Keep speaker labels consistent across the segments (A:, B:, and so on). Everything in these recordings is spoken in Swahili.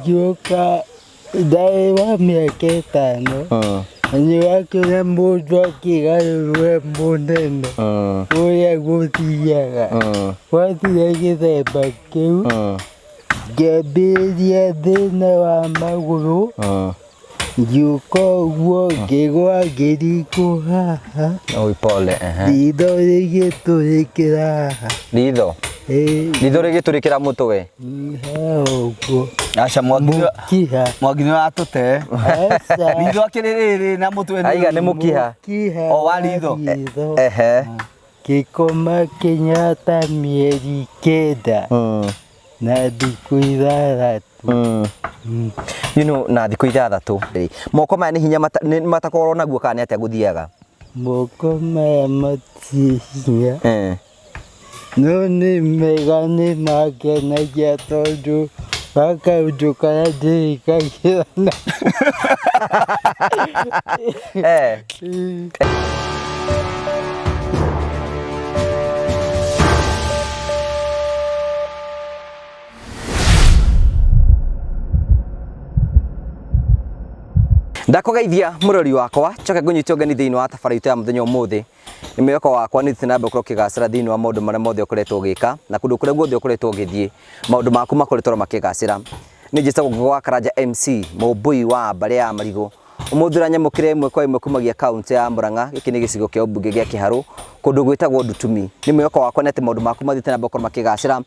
A: Joka daewa miaka 5. Niwakira mũndũ akĩgarũrũra mũnene ũrĩa gũthiaga. Gwathire gĩthemba kĩu ngĩambĩrĩria thĩna wa magũrũ, ngiũka ũguo ngĩgwa ngĩringwo haha.
B: Pole.
A: Ritho rĩgĩtũrĩkĩra haha.
B: Ritho? Ritho rĩgĩtũrĩkĩra mũtwe?
A: Ũguo.
C: Aca mũkiha. Mwangi nĩũratũte. Ritho akĩrĩ rĩrĩ na mũtwe nĩ?
B: Aiga nĩ mũkiha.
C: O wa ritho.
A: Ngĩkoma Kenyatta mĩeri 9 na thikũ 6.
B: Na thikũ 6. Moko maya nĩ hinya matakorwo naguo kana nĩ atĩa gũthiaga?
A: Moko maya matirĩ hinya. No nĩ mega nĩ mangenagia tondũ gakaũndũ karĩa ndĩrĩkagĩra na
B: Ndakugeithia mũrori wakwa, coka ngũnyita ũgeni thĩinĩ wa tabarĩra itũ ya mũthenya ũmũthĩ. Nĩ mwĩhoko wakwa nĩ tũthiĩ na mbere gũkĩgacĩra thĩinĩ wa maũndũ marĩa mothe ũkoretwo ũgĩka na kũndũ kũrĩa guothe ũkoretwo ũgĩthiĩ, maũndũ maku makoretwo makĩgacĩra. Nĩ njĩtagwo Ngũgĩ Karanja MC, mũmbui wa mbarĩ ya Marigũ. Ũmũthĩ ũranyamũkĩra ĩmwe kwa ĩmwe kumagia kaunti ya Mũrang'a, gĩkĩ nĩ gĩcigo kĩa ũmbunge gĩa Kĩharũ, kũndũ gwĩtagwo Ndutumi. Nĩ mwĩhoko wakwa nĩ atĩ maũndũ maku mathiĩte na mbere gũkorwo makĩgacĩra.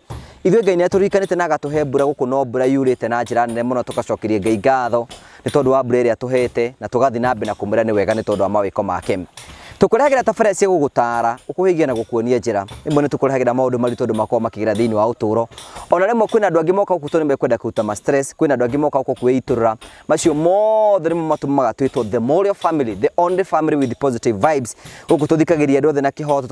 B: Ithuĩ Ngai nĩatũririkanĩte na agatũhe mbura gũkũ, no mbura yurĩte na njĩra nene mũno, tũgacokeria Ngai ngatho nĩ tondũ wa mbura ĩrĩa tũhete, na tũgathiĩ na mbere na kũmwĩra nĩ wega nĩ tondũ wa mawĩko make. Tũkũrehagĩra tabarĩra cia gũgũtaara, ũkũhĩgia na gũkuonia njĩra. Rĩmwe nĩ tũkũrehagĩra maũndũ maritũ andũ makoragwo makĩgera thĩinĩ wa ũtũũro. Ona rĩmwe kwĩna andũ angĩ moka gũkũ tondũ nĩmekwenda kũruta ma stress, kwĩna andũ angĩ moka gũkũ kwĩitũrũra. Macio mothe nĩmo matũmaga twĩtwo the Morio family, the only family with positive vibes. Gũkũ tũthikagĩria andũ othe na kĩhoto,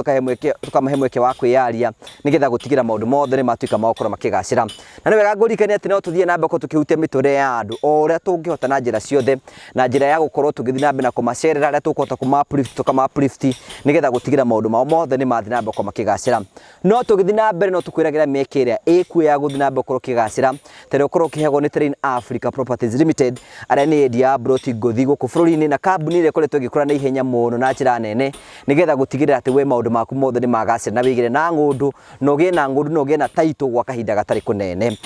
B: tũkamahe mweke wa kwĩyaria nĩgetha gũtigĩra maũndũ mothe nĩ matuĩka ma gũkorwo makĩgacĩra. Na nĩ wega ngũririkania atĩ no tũthiĩ na mbere tũkĩhutia mĩtũrĩre ya andũ o ũrĩa tũngĩhota na njĩra ciothe, na njĩra ya gũkorwo tũgĩthiĩ na mbere na kũmacerera arĩa tũkũhota kũma-uplift nĩgetha gũtigĩra maũndũ mao mothe nĩ mathiĩ na mbere makĩgacĩra. No tũgĩthiĩ na mbere no tũkwĩragĩra mĩeke ĩrĩa ĩkuo ya gũthiĩ na mbere gũkorwo ũkĩgacĩra, ta ĩrĩa ũkorwo ũkĩheagwo nĩ Train Africa Properties Limited, arĩa nĩ endia a mburoti ngũthi gũkũ bũrũri-inĩ, na kambuni ĩrĩa ĩkoretwo ĩgĩkũra na ihenya mũno na njĩra nene, nĩgetha gũtigĩrĩra atĩ we maũndũ maku mothe nĩ magacĩra na wĩigĩre na ng'ũndũ, na ũgĩe na ng'ũndũ na ũgĩe na taitũ gwa kahinda gatarĩ kũnene.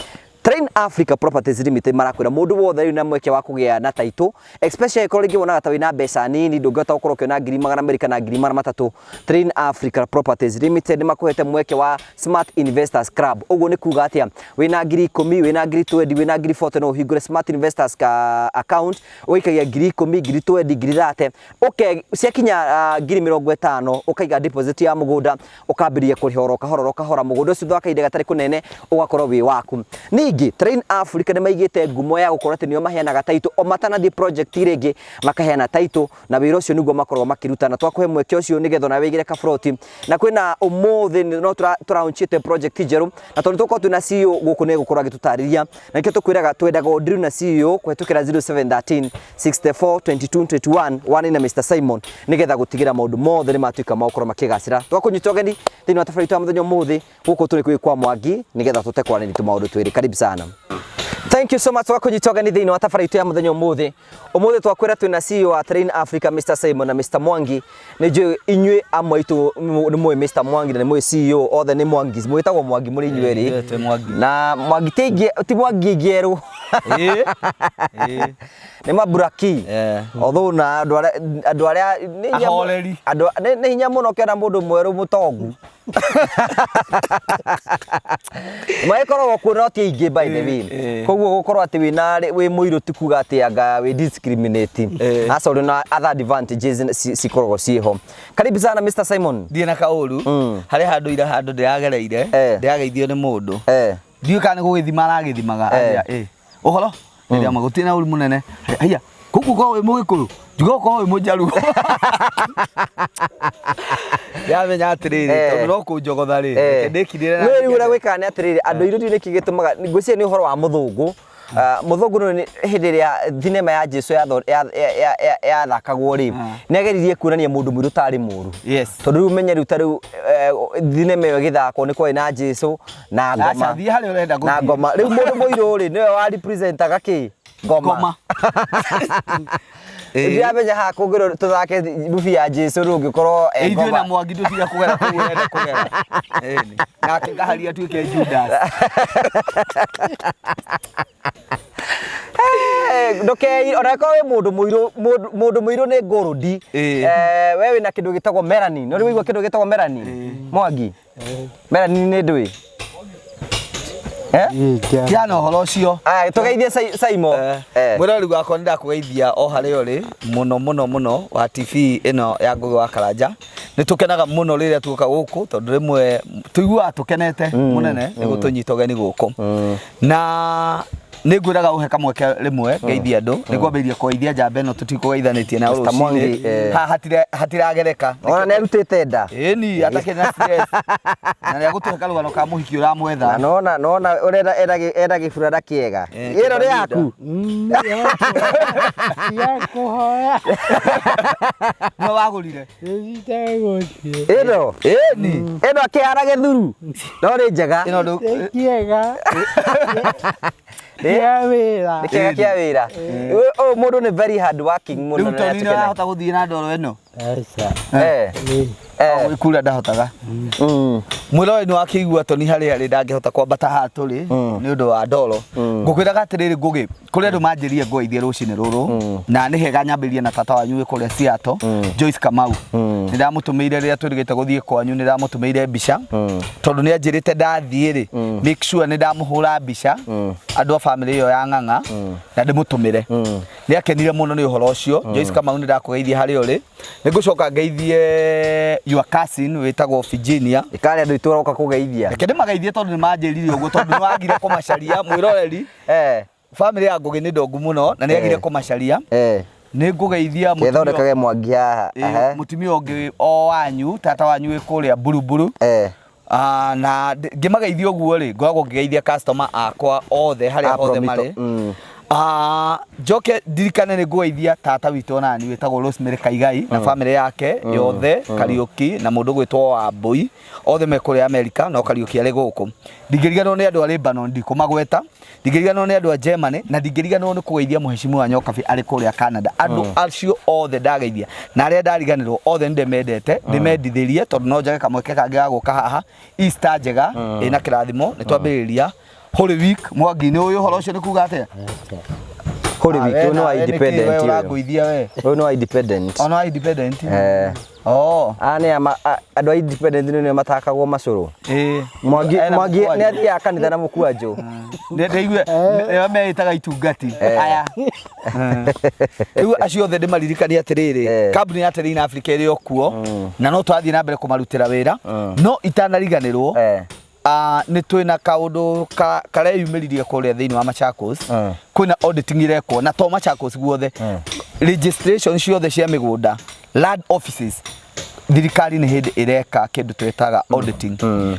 B: Train Africa Properties Limited marakwĩra mũndũ wothe rĩu na mweke wa kũgĩa na taitũ, especially korwo rĩngĩ wonaga ta wĩna mbeca nini, ndũngĩhota gũkorwo ũkĩona 200,000 kana 300,000. Train Africa Properties Limited nĩ makũhete mweke wa Smart Investors Club. Ũguo nĩ kuuga atĩa, wĩna 10,000, wĩna 20,000, wĩna 40,000 no ũhingũre Smart Investors account, ũikagia 10,000, 20,000, 30,000, ciakinya 50,000 ũkaiga deposit ya mũgũnda, ũkambĩrĩria kũrĩha o kahora mũgũnda ũcio thutha kahinda gatarĩ kũnene ũgakorwo wĩ waku. Ningĩ Train Africa nĩ maigĩte ngumo ya gũkorwo atĩ nĩo maheanaga taitũ o matanathiĩ project rĩngĩ makaheana taitũ, na wĩra ũcio nĩguo makorwo makĩruta, na twakũhe mweke ũcio nĩgetha na wĩigĩre kaburoti. Na kwĩna ũmũthĩ no tũraunchĩte project njerũ, na tondũ tũkorwo twĩna CEO gũkũ nĩ gũkorwo agĩtũtarĩria, na nĩkĩo tũkwĩraga twendaga ũndĩru na CEO kũhetũkĩra 0713 64 22 21 wani na Mr Simon, nĩgetha gũtigĩra maũndũ mothe nĩ matuĩka ma gũkorwo makĩgacĩra. Twakũnyita ũgeni thĩinĩ wa tabarĩra itũ ya mũthenya ũmũthĩ, gũkũ tũrĩ kwĩ kwa Mwangi, nĩgetha tũte kwaranĩria tũmaũndũ twĩrĩ. Karibu sana. Thank you so much for kũnyita ũgeni thĩinĩ wa tabarĩra itũ ya mũthenya ũmũthĩ. Ũmũthĩ twakwĩra twĩna CEO wa Train Africa Mr Simon na Mr Mwangi. Nĩ njũĩ inyuĩ amwe aitũ nĩ mũĩ Mr Mwangi na nĩ mũĩ CEO, othe nĩ Mwangi, mwĩtagwo Mwangi mũrĩ inyuĩ erĩ. Na Mwangi ti Mwangi ngerũ. Nĩ maburaki. Although na andũ arĩa nĩ hinya mũno kĩona mũndũ mwerũ mũtongu. Maikoragwo kuona ti aingĩ by the way. Koguo gũkorwo atĩ wĩ mũirũ ti kuga atĩ anga wĩ discriminate. Aca na other advantages cikoragwo ciĩho. Karibu sana Mr Simon.
C: Ndiĩ na kaũru. Harĩ handũ ndĩragereire, ndĩrageithio nĩ mũndũ. Ndiũĩ kana nĩ gũgĩthima aragĩthimaga. Ũhoro? Rĩrĩa magũtirĩ na ũru mũnene. Haiya, kũkũ kwa wĩ Mũgĩkũyũ. Njuga kwa wĩ Mũjaruo. Yamenya atĩrĩrĩ, tondũ no kũnjogotha rĩ. Ndĩkirire na.
B: Nĩ ũrĩa gwĩkaga nĩ atĩrĩrĩ, andũ airũ nĩ kĩgĩtũmaga ngwĩciria nĩ ũhoro wa mũthũngũ. muthungu ni hindi ria thinema ya Jesu ya thakagwo ri negeririe kuonania mundu mwiru tari muru tondu riu menye riu tariu thinema yo githako ni kwa na Jesu na ngoma na ngoma riu mundu mwiru ri niwe wa representaga ki ngoma Ndia menya ha kugiro tuthake movie ya Jesu rungikorwo
C: ngoma na mwangi nduthia kugera kugera na kingaharia tuike Judas
B: Ndoke onako we mundu muiru ni ngurudi wewe na kindu gitagwo melanin no wigwa kindu gitagwo melanin Mwangi melanin ni ndui
C: Kiana horo cio
B: tugeithie Saimo
C: mwirori gwakwa nda kugeithia o hari uri muno wa TV ino ya Ngugi wa Karanja ni tukenaga muno riria tuka guku tondu rimwe tuigua tukenete munene ni gutunyita geni guku na ningwiraga uhe kamweke rimwe geithia andu nigwambiriria kugeithia njamba ino tutikugeithanitie na urucini hatiragereka
B: ona ne rutite nda
C: ni atakena stress na ria gutuhe karugano ka muhiki uramwetha
B: nona urenda gifurada kiega iro ri yaku
A: yakuhoya
C: no wagurire
B: ino ino kiara githuru no ri njega
C: ino
A: kiega Kia wira.
B: Kia wira. Oh, mundu ni very hard working mundu.
C: Riu toni na hota guthii na ndoro eno. Kula ndahotaga. Mwiro ni wakigua toni hari ndangihota kwambata ha turi ni undu wa ndoro. Ngukwiraga atiriri Ngugi kuri andu manjirie ngoithie rucini ruru na ni hega nyambirie na tata wanyu kuria Siato Joyce Kamau. Ni ndamutumeire riria turigite guthie kwanyu ni ndamutumeire mbica tondu ni anjirite ndathie ri make sure ni ndamuhura mbica andu a family yo ya Ng'ang'a na ndimutumire ni akenire muno ni uhoro ucio Joyce Kamau ni ndakugeithia hari uri ni ngucoka ngeithie your cousin witagwo Virginia
B: ikari andu itura uka kugeithia
C: kende magaithie tondu ni manjiririe uguo tondu ni wagire kumacaria mwiroreri family ya Ngugi ni ndongu muno na ni agire kumacaria ni ngugeithia
B: muthondekage Mwangi haha
C: mutumia ungi o wanyu tata wanyu ikuria buruburu na ngimageithia uguo ri ngoragwo ngigeithia customer akwa othe haria othe mari Joke dirikane ni ngugeithia tata witu ona ni wetagwo Rosemary Kaigai na family yake yothe Kariuki na mundu gwitwo wa Mbui othe me kuri America no Kariuki ari guku ndigirigano ni andu a Lebanon ndikumagweta ndigirigano ni andu a Germany na ndigirigano ni kugeithia muheshimu wa Nyokabi ari kuri Canada andu acio othe ndageithia na aria ndariganirwo othe ndemendete ndimendithirie tondu no njage kamweke kangi ga guka haha Easter njega ina kirathimo ni twambiriria Holy Week Mwangi ni uyu horo ucio ni kuga atia
B: Holy Week no independent
C: we
B: no independent
C: ono independent
B: ane andu independent ni matakagwo macuru Mwangi ni athia kanitha na mukuanjo
C: ndeigwe meitaga itungati aya riu acio othe ndimaririkania atiriri kambuni ya Terina Africa iri okuo na no twathie na mbere kumarutira wira no itanariganirwo ni twina kaundu kareyumiririe kuria thiini wa Machakos kwina auditing irekwo na to Machakos guothe registration ciothe cia migunda land offices thirikari ni hindi ireka kindu twetaga auditing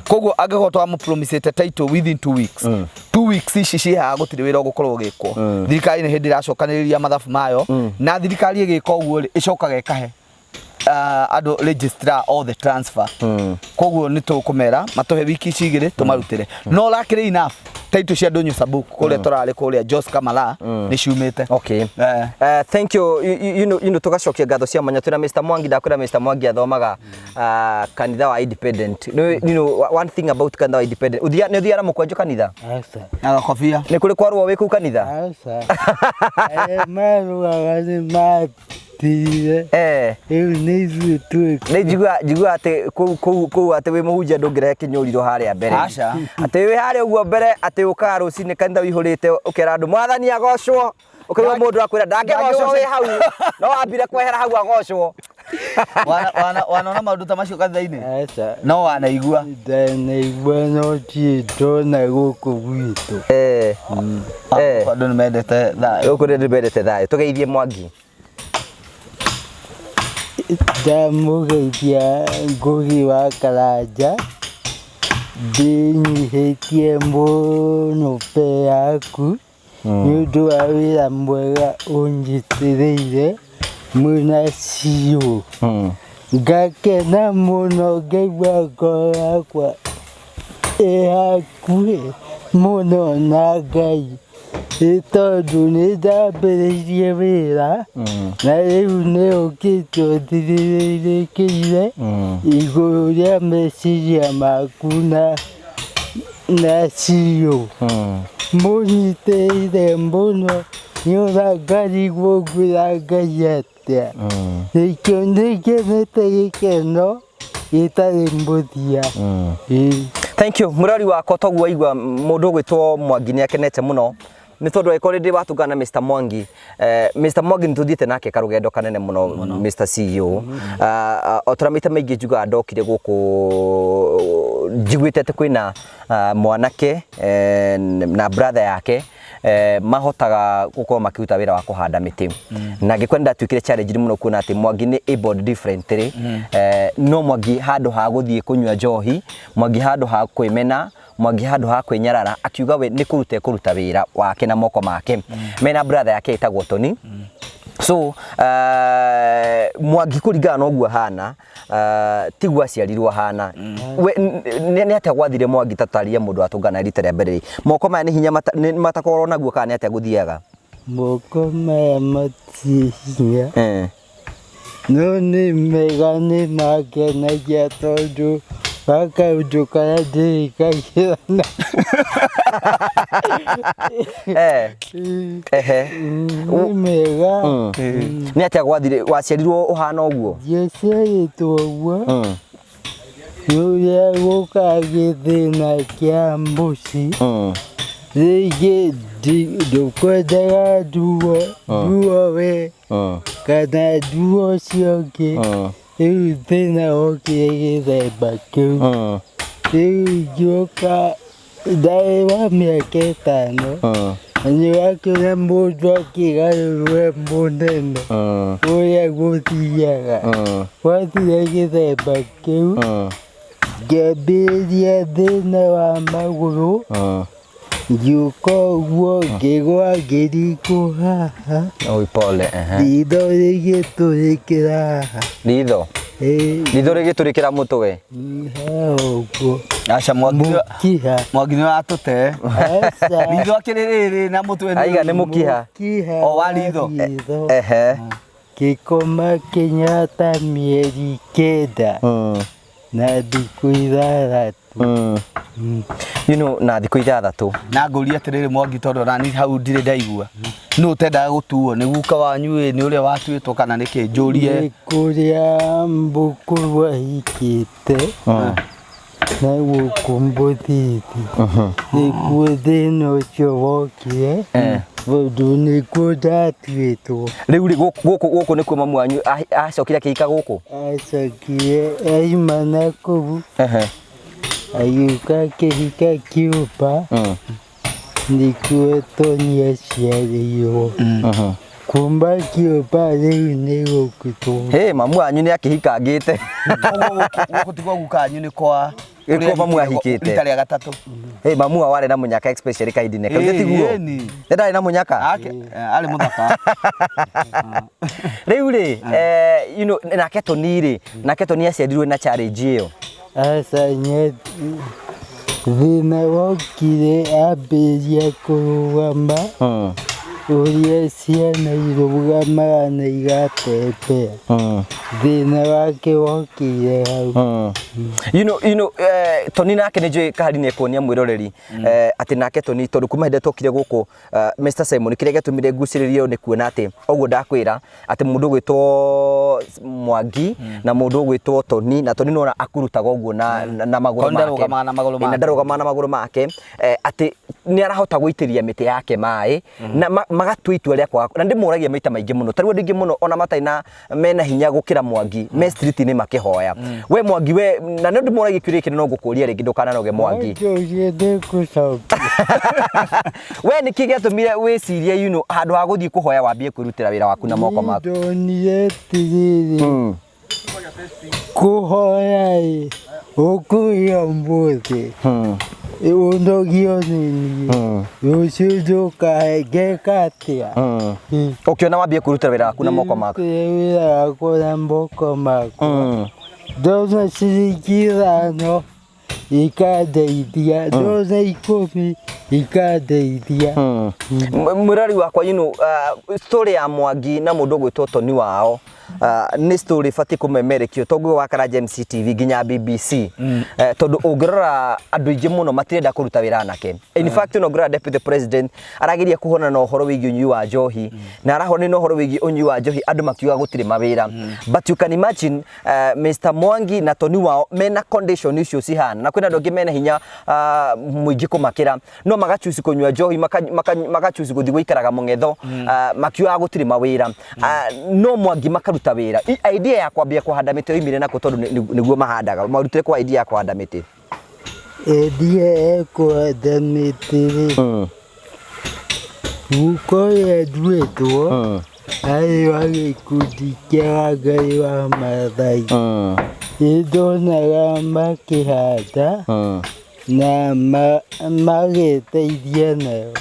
C: koguo angihotwa mu promisete title within 2 weeks 2 weeks ici ciha gutiri wira gukorwo gikwo thirikari ni hindi iracokaniriria mathabu mayo na thirikari igika uguo icokaga ikahe ado registrar all the transfer koguo ni tukumera matuhe wiki cigire tumarutire no lakire enough title cia ndonyo sabuku kuria turari kuria Jos Kamala ni ciumite
B: okay thank you you know tugacokia ngatho cia manya twina Mr Mwangi ndakwira Mr Mwangi athomaga kanitha wa independent you know one thing about kanitha wa independent uthia na mukwanjo kanitha
C: na kofia
B: ni kuri kwarwo wiku kanitha
A: maruaga ni
B: Nejigua ate ku ate we muhunjia ndungire kinyuriro haria mbere ate we haria uguo mbere ate ukaga rucini kanitha wihurite ukera andu mwathani agocwo ukaiwa mundu akwira ndangegocwo we hau no ambire kwehera hau agocwo
C: wana maundu ta macio kanitha-ini no wanaigua
A: no tito na guku gwitu
C: andu ni mendete thayo
B: guku ni mendete thayo tugeithie Mwangi
A: ndamugeithia Ngugi wa Karanja ndinyihitie muno pe yaku Nĩũndũ wa wĩra mwega ũnjitĩrĩire mwĩna ciũ. Ngakena mũno ngaigua ngoro yakwa ĩ hakuhĩ mũno na Ngai. Nĩ tondũ nĩndambĩrĩirie wĩra na rĩu nĩũkĩte ũthirĩrĩkĩire igũrũ rĩa meciria maku na ciũ. Mũnyitĩrĩire mũno nĩona ngarigwo ngwĩra Ngai atĩa. Nĩkĩo nĩngenete gĩkeno gĩtarĩ mũthia.
B: Thank you mũrori wakwa toguo waigua mũndũ ũgwĩtwo Mwangi nĩakenete mũno nĩ tondũ eko rĩndĩ watungana na Mr. Mwangi. Mr. Mwangi nĩtũthiĩte nake karũgendo kanene mũno Mr. CEO. O tũra maita maingĩ njugaga ndokire gũkũ njiguĩte atĩ kwĩna mwanake na brother yake mahotaga gũkorwo makĩruta wĩra wa kũhanda mĩtĩ. Na ngĩkora ndatuĩkire challenge mũno kuona atĩ Mwangi nĩ abled differently. No Mwangi handũ ha gũthiĩ kũnyua njohi, Mwangi handũ ha kwĩmena, Mwangi handũ ha kwĩnyarara, akiuga we nĩ kũruta wĩra wake na moko make. Mena brother yake etagwo Tony. So Mwangi kũringana na ũguo hana tiguo aciarirwo hana. Nĩ atĩa gwathire Mwangi tataria mũndũ atũngana rita rĩa mbere. Moko maya nĩ hinya matakorwo naguo kana nĩ atĩa gũthiaga?
A: Moko maya matirĩ hinya. No nĩ mega nĩ mangenagia tondũ wakaũndũ karĩa ndĩrĩkagĩra na nĩ mega.
B: Nĩ atĩa gwathire waciarirwo ũhana ũguo?
A: Ndiaciarĩtwo ũguo. Nĩ ũrĩa gũkaga gĩthĩna kĩa mũciĩ. Rĩngĩ ndũkwendaga nduo we kana nduo ũcio ũngĩ. Rĩu thĩna wokire gĩthemba kĩu. Rĩu ngĩũka ndarĩ wa mĩaka 5 na nĩwakĩona mũndũ akĩgarũrwo mũnene ũrĩa gũthiaga. Gwathire gĩthemba kĩu ngĩambĩrĩria thĩna wa magũrũ. Ngiũka ũguo ngĩgwa ngĩringwo haha.
B: Pole.
A: Ritho rĩgĩtũrĩkĩra haha.
B: Ritho? Ritho rĩgĩtũrĩkĩra mũtwe?
A: Ũguo.
C: Aca Mwangi nĩ watũte. Ritho akĩrĩ rĩrĩ na mũtwe
B: aiga nĩ mũkiha.
C: O wa ritho.
A: Ngĩkoma Kenyatta mĩeri 9 na thikũ 6.
B: You know, na thikũ 6.
C: Na ngũria atĩrĩrĩ Mwangi tondũ nani hau ndirĩ ndaigua. Nũ ũtendaga gũtuo nĩ guka wanyu nĩ ũrĩa watuĩtwo kana nĩkĩ njũrie?
A: Nĩ kũrĩa mbũkũ wahikĩte na gũkũ mbũthĩthi. Nĩkuo thĩna ũcio wokire tondũ nĩkuo ndatuĩtwo.
B: Rĩu gũkũ nĩkuo mamu wanyu acokire akĩhika gũkũ?
A: Acokire aima na kũu agĩũka akĩhika Cuba. Nĩkuo Tony aciarĩirwo. Kuma Cuba rĩu nĩ gũkũ.
B: Mamu wanyu nĩ akĩhikangĩte.
C: Gũkũ tiguo guka wanyu nĩ kwa
B: Eko mamu ahikĩte.
C: Rita rĩa gatatũ.
B: Mamu warĩ na mũnyaka especially kaidine. Kaujĩ tiguo? Nĩ ndarĩ na mũnyaka?
C: Arĩ mũthaka.
B: Rĩu rĩ, you know, nake Tony rĩ, nake Tony aciarirwo na challenge ĩyo.
A: Aca thĩna wokire ambĩrĩria kũrũgama ũrĩa ciana irũgamaga na igatembea. Thĩna wake wokire hau.
B: You know, Tony nake nĩ njũĩ kahari nĩ ekuonia mwĩroreri atĩ nake Tony tondũ kuma hĩndĩ tokire gũkũ Mr. Simon kĩrĩa gĩatũmire ngucĩrĩrio nĩ kuona atĩ ũguo ndakwĩra atĩ mũndũ ũgwĩtwo Mwangi na mũndũ ũgwĩtwo Tony na Tony nora akũrutaga ũguo na magũrũ make. Na ndarũgamaga na magũrũ make atĩ nĩ arahota gũitĩria mĩtĩ yake maĩ na magatua itua rĩa kwaga. Na ndĩmũragia maita maingĩ mũno tarĩu ndingĩ mũno ona matarĩ na mena hinya gũkĩra Mwangi me street nĩ makĩhoya. We Mwangi we na nĩ ndĩmũragia kĩũria kĩnene no ngũkũria rĩngĩ ndũkananoge Mwangi. We nĩkĩ gĩatũmire wĩcirie you know handũ ha gũthiĩ kũhoya wambie kwĩrutĩra wĩra waku na moko maku?
A: Ndonire atĩrĩrĩ kũhoya Ukuya mbuzi. Undogio nini. Usudu kahegekatia.
B: Ukiona wambie kuruta wira kuna moko mako.
A: Wira kuna moko mako. Doza shirikirano ikadeithia. Doza ikumi ikadeithia.
B: Murari wakwa story ya Mwangi na mundu gwitwo Toni wao ni story fati kumemerekio toguo wa Karaja MCTV ginya BBC tondu ungirora andu ingi muno matirenda kuruta wira nake. In fact no ngirora deputy president aragiria kuhona na uhoro wigi unyi wa njohi na arahona na uhoro wigi unyi wa njohi andu makiuga gutire mawira but you can imagine Mr Mwangi na Toni wao mena condition icio cihana na kwina andu angi mena hinya muingi kumakira no magachusi kunywa njohi magachusi guthi guikaraga mungetho makiuga gutire mawira no Mwangi makaruta wira. Idea ya kwambia kuhanda miti oimire nako tondu niguo mahandaga marutire kwa idea ya kuhanda miti.
A: Idea ya kuhanda miti uko ya duetwo ayo agikundi kia Ngai wa Maathai idonaga makihanda na magĩteithia nayo.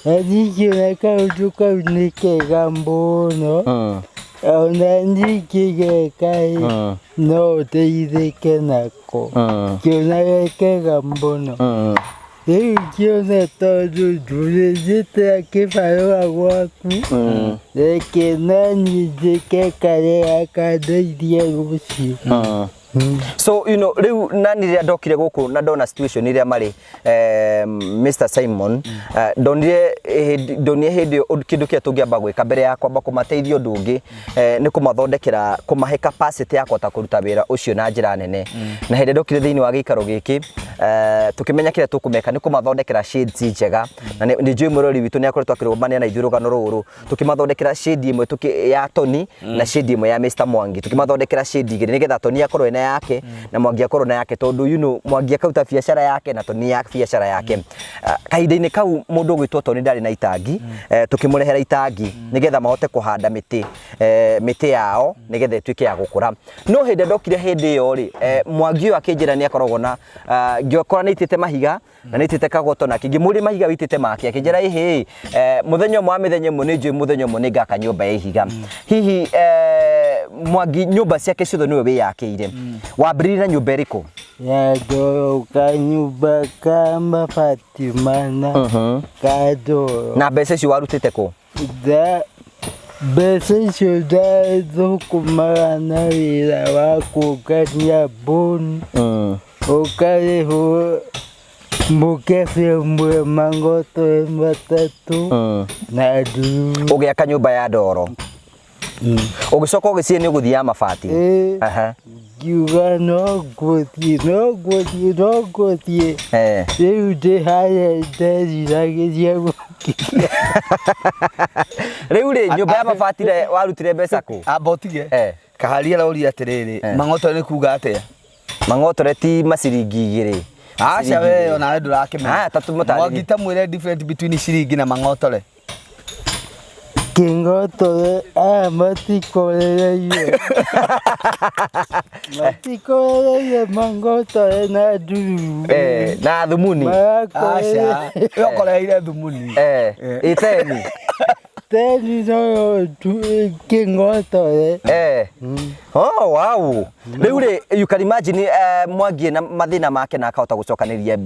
A: Ningĩ kaũndũ kau nĩ kega mũno ona ningĩ geka no ũteithĩke nako kĩonaga kega mũno. Rĩu kĩona tondũ ndũrĩthĩte kĩbarũa gwaku reke na niĩ njĩke karĩa kandeithie rũciũ.
B: So riu nani ria ndokire guku na ndona situation iria mari Mr Simon ndonire hindi kindu kia tungiamba gwika mbere ya kwamba kumateithia undu ungi ni kumathondekera kumahe capacity ya kota kuruta wira ucio na njira nene na hindi ndokire thiini wa gikaro giki tukimenya kire tukumeka ni kumathondekera shades njega na ni njui murori witu ni akoretwo akirugumania na ithurugano ruru tukimathondekera shade imwe ya Toni na shade imwe ya Mr Mwangi tukimathondekera shade igiri nigetha Toni akorwo ina yake na Mwangi akorwo na yake tondu Mwangi akauta biashara yake na Toni ya biashara yake kahinda-ini kau mundu gwitwo Toni ndari na itangi tukimurehera itangi nigetha mahote kuhanda miti yao nigetha ituike ya gukura no hindi ndokire hindi yo ri Mwangi akinjira ni akoragwo na ngĩkora nĩ itĩte mahiga na nĩ itĩte kagoto na kĩngĩ mũrĩ mahiga witĩte make akĩnjĩra ĩhĩ mũthenya ũmwe wa mĩthenya ĩmwe nĩ njũĩ mũthenya ũmwe nĩ ngaka nyũmba ya ihiga hihi Mwangi nyũmba ciake ciothe nĩwe wĩyakĩire wambĩrĩirie na nyũmba ĩrĩkũ?
A: Ka nyũmba ka mabati mana ka ndoro.
B: Na mbeca icio warutĩte kũ?
A: Mbeca icio ndathũkũmaga na wĩra wa kũngania mbũni ukarĩhwo mũkebe ũmwe magoto matatũ na nduru.
B: Ũgĩaka nyũmba ya ndoro ũgĩcoka ũgĩcirie nĩ ũgũthiaga mabati?
A: Ngiuga no ngũthiĩ rĩu ndĩ harĩa nderiragĩria gũkinya.
B: Rĩu rĩ nyũmba ya mabati warutire mbeca kũ?
C: Amba ũtige kaharia roria atĩrĩrĩ Mang'otore nĩ kuga atĩa?
B: Mang'otore ti maciringi 2.
C: Aca we ona ndũrakĩmenya. Mwangi ta mwĩre different between ciringi na Mang'otore.
A: Kĩng'otore matikorereire Mang'otore na nduru
B: na thumuni.
C: Aca yokoreire thumuni
B: iteni
A: teni no Kĩng'otore.
B: Oh wow. Rĩu rĩ you can imagine Mwangi na mathina make na akahota gucokanĩria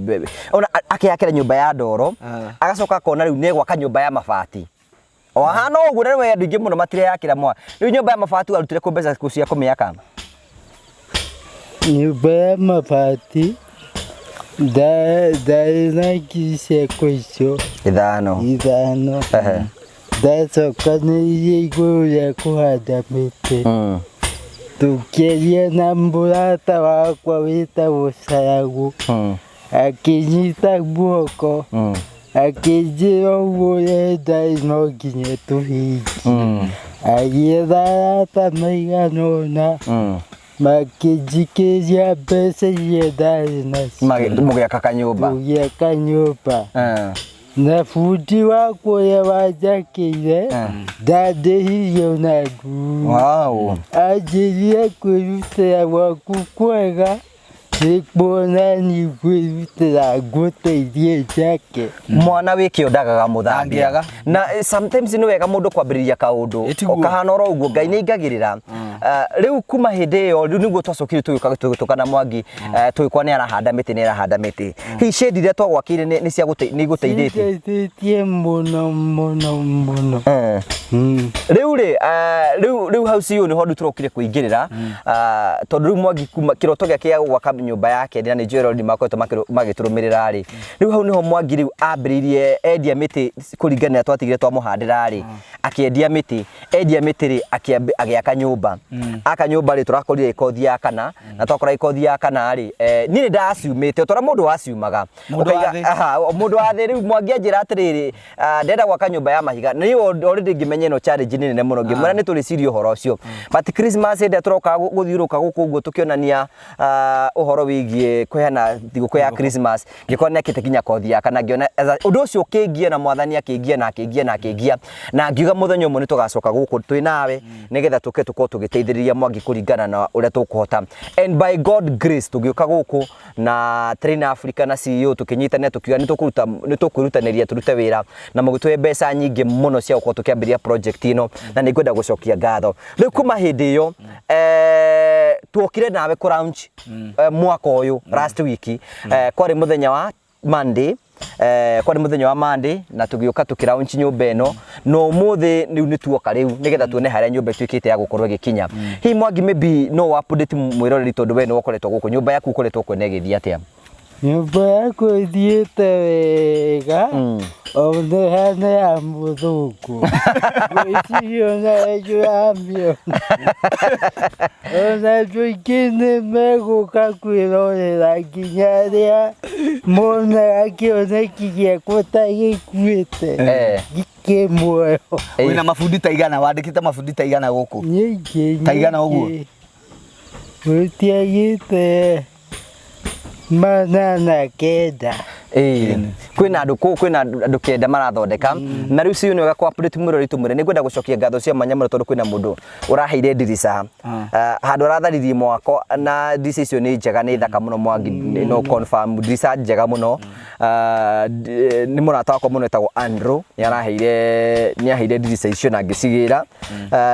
B: ona akĩakĩra nyũmba ya ndoro agacoka akona rĩu nĩ gwaka nyũmba ya mabati. Ohana ũguo rĩu andũ aingĩ mũno matireyakĩra rĩu nyũmba ya mabati warutire kũ mbeca cia kũmĩaka?
A: Nyũmba ya mabati ndarĩ na ngiri ciakwa icio 5 ndacokanĩrĩirie igũrũ rĩa kũhanda mĩtĩ tũkĩaria na mũrata wakwa wĩtagwo Caragu akĩnyita guoko akĩnjĩra ũguo ũrenda no nginya tũhingie agĩetha arata maigana ũna makĩnjikĩria mbeca iria ndarĩ nacio
B: mũgĩaka kanyũmba.
A: Tũgĩaka nyũmba na bundi wakwa ũrĩa wanjakĩire ndandĩhirie ona nduru. Anjĩrire kwĩrutĩra gwaku kwega Nikuona ni kwĩrutĩra ngũteithie njake.
B: Mwana wĩkĩ ndagaga mũthambia. Na sometimes nĩ wega mũndũ kwambĩrĩria kaũndũ okahana oro ũguo Ngai nĩaingagĩrĩra. Rĩu kuma hĩndĩ ĩyo rĩu nĩguo twacokire tũgĩũka Mwangi tũgĩkora nĩ arahanda mĩtĩ. Hihi shade iria twagwakĩire nĩ igũteithĩtie?
A: Iteithĩtie mũno.
B: Rĩu house ĩyo nĩho tũrokire kũingĩrĩra tondũ rĩu Mwangi kuma kĩroto gĩake gĩa gwaka nyũmba yake na nĩ Joel makoretwo magĩtũrũmĩrĩra rĩ. Rĩu hau nĩho Mwangi rĩu ambĩrĩirie endia mĩtĩ kũringana na twatigire twamũhandĩra rĩ. Akĩendia mĩtĩ, endia mĩtĩ rĩ agĩaka nyũmba. Aka nyũmba rĩ tũrakorire ikothi ya kana na twakora ikothi ya kana rĩ. Niĩ ndaciumĩte tondũ mũndũ waciumaga. Mũndũ wa thĩ rĩu Mwangi anjĩra atĩrĩrĩ ndenda gwaka nyũmba ya mahiga. Niĩ already ngĩmenya ino challenge nĩ nene mũno ngĩmwĩra nĩ tũrĩciria ũhoro ũcio. But Christmas hĩndĩ tũroka gũthiũrũka gũkũ ũguo tũkĩonania ũhoro wĩgiĩ kũheana thigũkũ ya Christmas ngĩkora nĩakĩte kinya kothi ya kana ngĩona ũndũ ũcio ũkĩngia na Mwathani akĩngia na ngiuga mũthenya ũmwe nĩ tũgacoka gũkũ twĩ nawe nĩgetha tũkorwo tũgĩteithĩrĩria Mwangi kũringana na ũrĩa tũkũhota. And by God grace tũgĩũka gũkũ na Train Africa na CEO tũkĩnyitanĩra tũkiuga nĩ tũkwĩrutanĩria tũrute wĩra na mũgĩtũhe mbeca nyingĩ mũno cia gũkorwo tũkĩambĩrĩria project ĩno na nĩ ngwenda gũcokia ngatho. Rĩu kuma hĩndĩ ĩyo tuokire nawe kũ launch mwaka ũyũ last week kwarĩ mũthenya wa Monday na tũgĩũka tũkĩlaunch nyũmba ĩno no ũmũthĩ rĩu nĩ tuoka rĩu nĩgetha tuone harĩa nyũmba ĩtuĩkĩte ya gũkorwo ĩgĩkinya. Hihi Mwangi maybe no update mwĩroreri tondũ we nĩ ũkoretwo gũkũ nyũmba yaku ũkoretwo kwene ĩgĩthiĩ atĩa?
A: Nyũmba yaku ĩthiĩte wega ona hana ya mũthũngũ gwĩciria nayo ya mĩona ona andũ aingĩ nĩ megũka kwĩrorera nginya arĩa monaga kĩoneki gĩakwa ta gĩkuĩte gĩkĩmuoyo.
C: Wĩna mabundi ta igana wandĩkĩte mabundi ta igana gũkũ?
A: Nyingĩ
C: ta igana ũguo
A: gũtiagĩte manana kenda.
B: Kwĩna andũ kenda marathondeka na rĩu ciũ nĩ wega update mwĩroreri tũmwĩre nĩ ngwenda gũcokia ngatho cia mwanya mũno tondũ kwĩna mũndũ ũraheire ndirica handũ aratharirie mwako na ndirica icio nĩ njega nĩ thaka mũno Mwangi no confirm ndirica njega mũno. Nĩ mũrata wakwa mũno etagwo Andrew nĩaheire ndirica icio na ngĩcigĩra.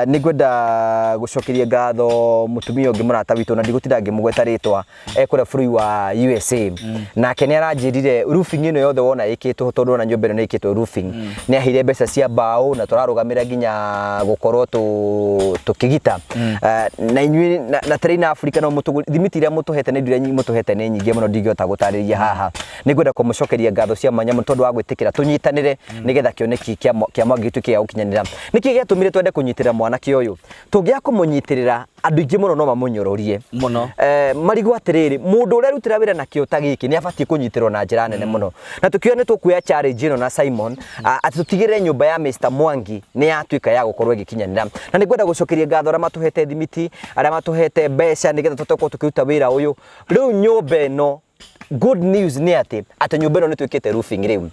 B: Nĩ ngwenda gũcokeria ngatho mũtumia ũngĩ mũrata witũ na ndigũtinda ngĩmũgweta rĩtwa ekũrĩa bũrũri wa USA nake nĩ aranjĩrire roofing ĩno yothe wona ĩkĩtwo tondũ na nyũmba ĩno nĩ ĩkĩtwo roofing nĩ aheire mbeca cia mbaũ na tũrarũgamĩra nginya gũkorwo tũkĩgita na inyuĩ na Train Africa no thimiti iria mũtũhete nĩ iria mũtũhete nĩ nyingĩ mũno ndingĩhota gũtarĩria haha. Nĩ ngwenda kũmũcokeria ngatho cia mwanya mũno tondũ wa gwĩtĩkĩra tũnyitanĩre nĩgetha kĩoneki kĩa Mwangi gĩtuĩke gĩa gũkinyanĩra. Nĩkĩ gĩatũmire twende kũnyitĩrĩra mwanake ũyũ? Tũngĩa kũmũnyitĩrĩra andũ aingĩ mũno no mamũnyororie mũno. Marigũ atĩrĩrĩ mũndũ ũrĩa rutĩra wĩra na kĩo ta gĩkĩ nĩ abatiĩ kũnyitĩrwo na njĩra nene mũno na tũkĩona nĩ tũkuoya challenge ĩno na Simon atĩ tũtigĩrĩre nyũmba ya Mr Mwangi nĩ yatuĩka ya gũkorwo ĩgĩkinyanĩra. Na nĩ ngwenda gũcokeria ngatho arĩa matũhete thimiti arĩa matũhete mbeca nĩgetha tũkorwo tũkĩruta wĩra ũyũ. Rĩu nyũmba ĩno good news nĩ atĩ nyũmba ĩno nĩ twĩkĩte roofing rĩu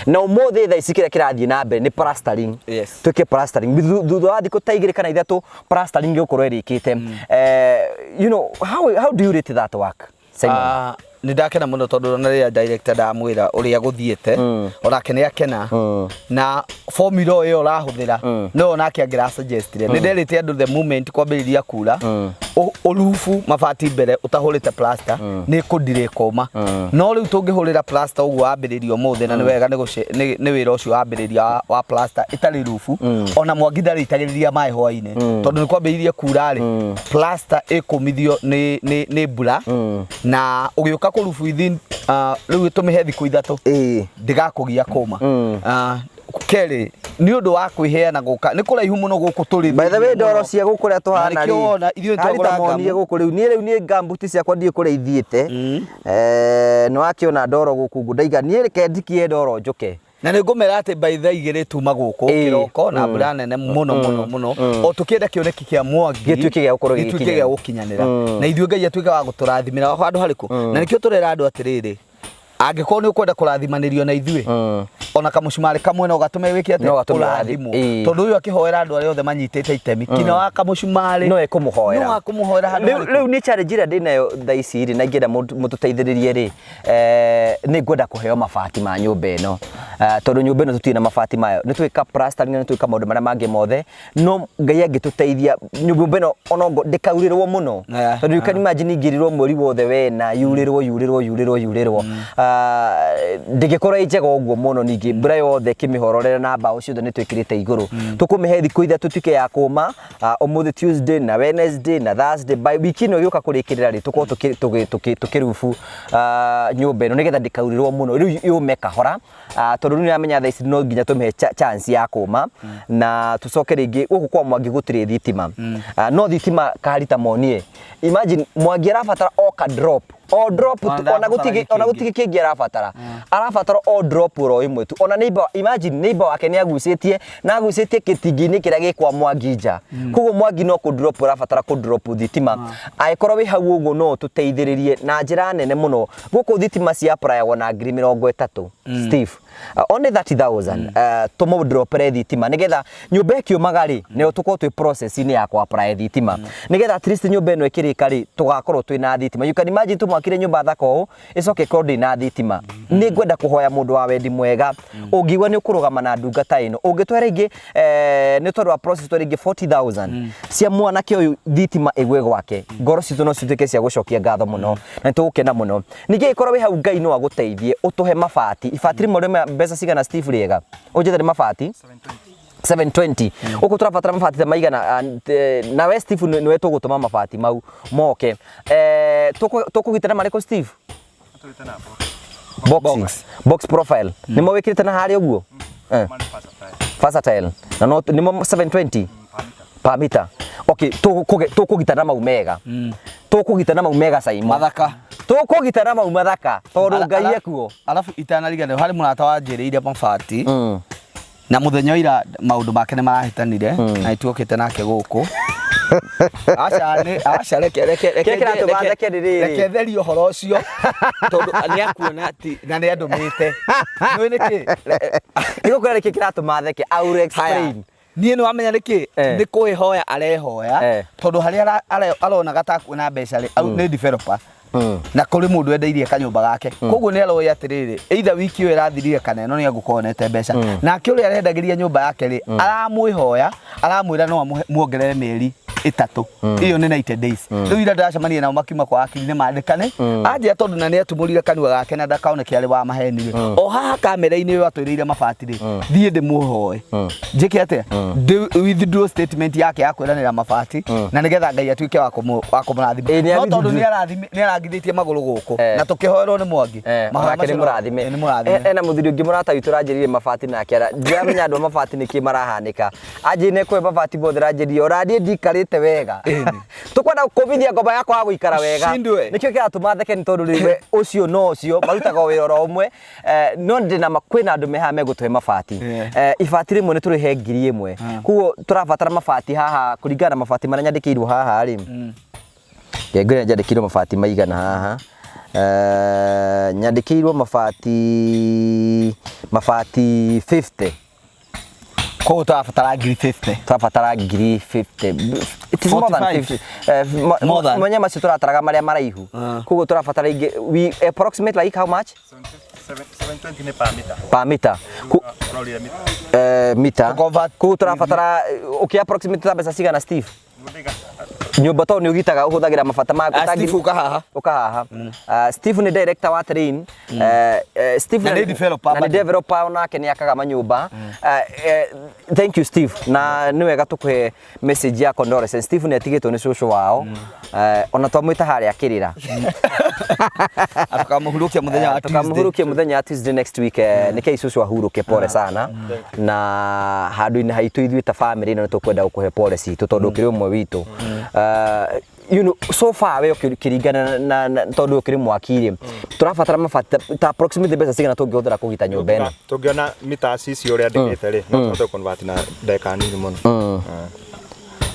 B: na ũmũthĩ thaa ici kĩrĩa kĩrathiĩ na mbere nĩ plastering. Twĩke plastering thutha wa thikũ ta 2 kana 3 plastering gũkorwo ĩrĩkĩte. You know how do you rate that work Simon?
C: Nĩ ndakena mũno tondũ na rĩrĩa director ndamwĩra ũrĩa gũthiĩte onake nĩ akena na formula ĩyo ũrahũthĩra no onake angĩra suggestire. Nĩ nderĩte andũ the moment kwambĩrĩria kura ũrufu mabati mbere ũtahũrĩte plaster nĩ kũndirĩ koma no rĩu tũngĩhũrĩra plaster ũguo wambĩrĩrio mũthĩ na nĩ wega nĩ wĩra ũcio wambĩrĩria wa plaster ĩtarĩ rufu ona Mwangi ndarĩitagĩrĩria maĩ hwainĩ tondũ nĩ kwambĩrĩirie kura rĩ plaster ĩkũmithio nĩ mbura na ũgĩũka kũrufu within rĩu tũmĩhe thikũ 3 ndĩgakũgia koma. Kerĩ nĩ ũndũ wa kwĩheana gũka nĩ kũraihu mũno gũkũ tũrĩ. By the way ndoro cia gũkũ rĩa tũhana rĩ ithuĩ twagũra gũkũ rĩu niĩ gambuti ciakwa ndiĩ kũrĩa ithiĩte nĩ wakĩona ndoro gũkũ ndaiga niĩ reke ndikie ndoro njoke na nĩ ngũmera atĩ by the 2 tuma gũkũ kĩroko na mbura nene mũno o tũkĩenda kĩoneki kĩa Mwangi gĩtuĩke gĩa gũkinyanĩra na ithuĩ Ngai atuĩke wa gũtũrathimĩra handũ harĩkũ na nĩkĩo tũrera andũ atĩrĩrĩ Angĩkorwo nĩ ũkwenda kũrathimanĩrio na ithuĩ ona kamucumari kamwe no gatume wĩke atĩ ũrathimwo tondũ ũyũ akĩhoera andũ arĩa othe manyitĩte itemi kina wa kamucumari
B: no ekũmũhoera
C: no akũmũhoera handũ
B: rĩu nĩ challenge ĩrĩa ndĩnayo thaa ici rĩ na ingĩenda mũtũteithĩrĩrie rĩ nĩ ngwenda kũheo mabati ma nyũmba ĩno tondũ nyũmba ĩno tũtirĩ na mabati mayo nĩ twĩka plastering nĩ twĩka maũndũ marĩa mangĩ mothe no Ngai angĩtũteithia nyũmba ĩno ona ndĩkaurĩrwo mũno tondũ you can imagine ingĩrirwo mweri wothe wena yurĩrwo ndĩngĩkorwo njega ũguo mũno ningĩ mbura yothe kĩmĩhororera na mbaũ ciothe nĩ twĩkĩrĩte igũrũ tũkũmĩhe thikũ ithatũ tutuĩke ya kũma ũmũthĩ Tuesday na Wednesday na Thursday by wiki ĩno gĩũka kũrĩkĩrĩra rĩ tũkorwo tũkĩrubu nyũmba ĩno nĩgetha ndĩkaurĩrwo mũno rĩu yũme kahora tondũ nĩ amenya thaa ici no nginya tũmĩhe chance ya kũma na tũcoke rĩngĩ gũkũ kwa Mwangi gũtirĩ thitima no thitima karita monie imagine Mwangi arabatara o drop ona gũtigĩ kĩngĩ arabatara o drop ro imwe tu ona neighbor imagine neighbor wake nĩ agucĩtie na agucĩtie kĩtingi-inĩ kĩrĩa gĩkwa Mwangi nja koguo Mwangi no kũ drop arabatara kũ drop thitima angĩkorwo wĩ hau ũguo no tũteithĩrĩrie na njĩra nene mũno gũkũ thitima cia apply na ngiri 30 Steve only 30,000 tomo dropere thitima nigetha nyumba ĩkĩũmaga rĩ nĩyo tũkorwo twĩ process-inĩ ya ku apply thitima nigetha at least nyumba ĩno ĩkĩrĩka rĩ tũgakorwo twĩ na thitima you can imagine tũmwakire nyumba thaka ũũ ĩcoke ĩkorwo ndĩ na thitima nĩ ngwenda kũhoya mũndũ wa wendi mwega ũngĩigua nĩ ũkũrũgama na ndungata ĩno ũngĩtwara ingĩ nĩ tondũ wa process twara ingĩ 40,000 cia mwanake ũyũ thitima ĩgwe gwake ngoro citũ no cituĩke cia gũcokia ngatho mũno na nĩtũgũkena mũno ningĩ ĩkorwo wĩ hau Ngai no agũteithie ũtũhe mabati ibati rĩmwe rĩmwe mbeca cigana Steve Riega ũnjethere mabati 720 uko turabatara mabati maigana na we Steve niwe tũgũtũma mabati mau moke tũkũgitana marĩkũ Steve box profile nĩmo wĩkĩrĩte na harĩa ũguo versatile na no nĩmo 720 per meter okay tũkũgitana mau mega tũkũgitana mau mega Simon
C: mathaka
B: tũkũgitana mau mathaka tondũ Ngai ekuo
C: alafu itanariganĩrwo harĩ mũrata wanjĩrĩire mabati na mũthenya ira maũndũ make nĩ marahitanire na ituokĩte nake gũkũ aca reke theri ũhoro ũcio tondũ nĩ akuona ati na nĩ andũmĩte nĩ nĩkĩ
B: nĩgũkorwo nĩkĩ kĩratũma theke I will explain
C: niĩ nĩ wamenya nĩkĩ nĩ kwĩhoya arehoya tondũ harĩa arona gatakuona mbeca rĩ au nĩ developer na kũrĩ mũndũ endeirie kanyũmba gake koguo nĩ aroya atĩrĩrĩ either wiki ĩyo ĩrathirire kana ĩno nĩ agũkonete mbeca nake ũrĩa arendagĩria nyũmba yake rĩ aramwĩhoya aramwĩra no muongerere mĩeri 3 iyo nĩ 90 days rĩu ira ndacemania nao makiuma kwa akiri-inĩ mandĩkane anjĩa tondũ na nĩ atumũrire kanua gake na ndakaoneke arĩ wa maheni o haha kamera-inĩ ũyũ atwĩrĩire mabati rĩ thiĩ ndĩmuohoe njĩke atĩa withdraw statement yake ya kwĩranĩra mabati na nĩgetha Ngai atuĩke wa kũmũrathima no tondũ nĩ arangithĩtie magũrũ gũkũ na tũkĩhoerwo nĩ Mwangi
B: mahake nĩ mũrathime ena mũthuri ũngĩ mũratawi tũranjĩrĩire mabati nake ndiramenya andũ mabati nĩkĩ marahanĩka anjĩ nĩ kwĩ mabati bothe ranjĩrie ũrandie ndikarĩte wega tukwenda kũmithia ngomba yakwa ya gũikara wega nĩkĩo kĩratũma theke nĩ tondũ rĩwe ũcio no ũcio marutaga wĩra oro ũmwe no ndĩna kwĩna andũ mehaha megũtũhe mabati ibati rĩmwe nĩ tũrĩhe 1,000 koguo tũrabatara mabati haha kũringana na mabati marĩa nyandĩkĩirwo haha rĩ ngĩngĩra nyandĩkĩirwo mabati maigana haha nyandĩkĩirwo mabati 50
C: koguo tũrabatara ngiri 50
B: tũrabatara ngiri 50 it is more than 50 mwanya macio tũrataraga marĩa maraihu koguo tũrabatara we approximately like how much
D: 720
B: per meter meter koguo tũrabatara okay approximately mbeca cigana Steve nyumba to nĩ ũgitaga ũhũthagĩra mabata maku
C: Steve
B: ukahaha Steve nĩ director wa Train Steve nĩ developer onake nĩ akaga manyũmba thank you Steve na nĩ wega tũkũhe message ya condolence Steve nĩ atigĩtwo nĩ cũcũ wao ona twamwĩta harĩa akĩrĩra tukamũhurũkia mũthenya Tuesday next week nĩkĩ cũcũ ahurũke pole sana na handũ-inĩ haitũ ithuĩ ta family na tũkwenda gũkũhe pole citũ tondũ ũkĩrĩ ũmwe witũ you know so far we ũkĩringana na tondũ ũkĩrĩ mwakiri tũrabatara mabati ta approximately mbeca cigana tũngĩhũthĩra kũgita nyũmba ĩno
D: tũngĩona mita cicio ũrĩa ndĩgĩte rĩ no tũhote convert na ndagĩka nini mũno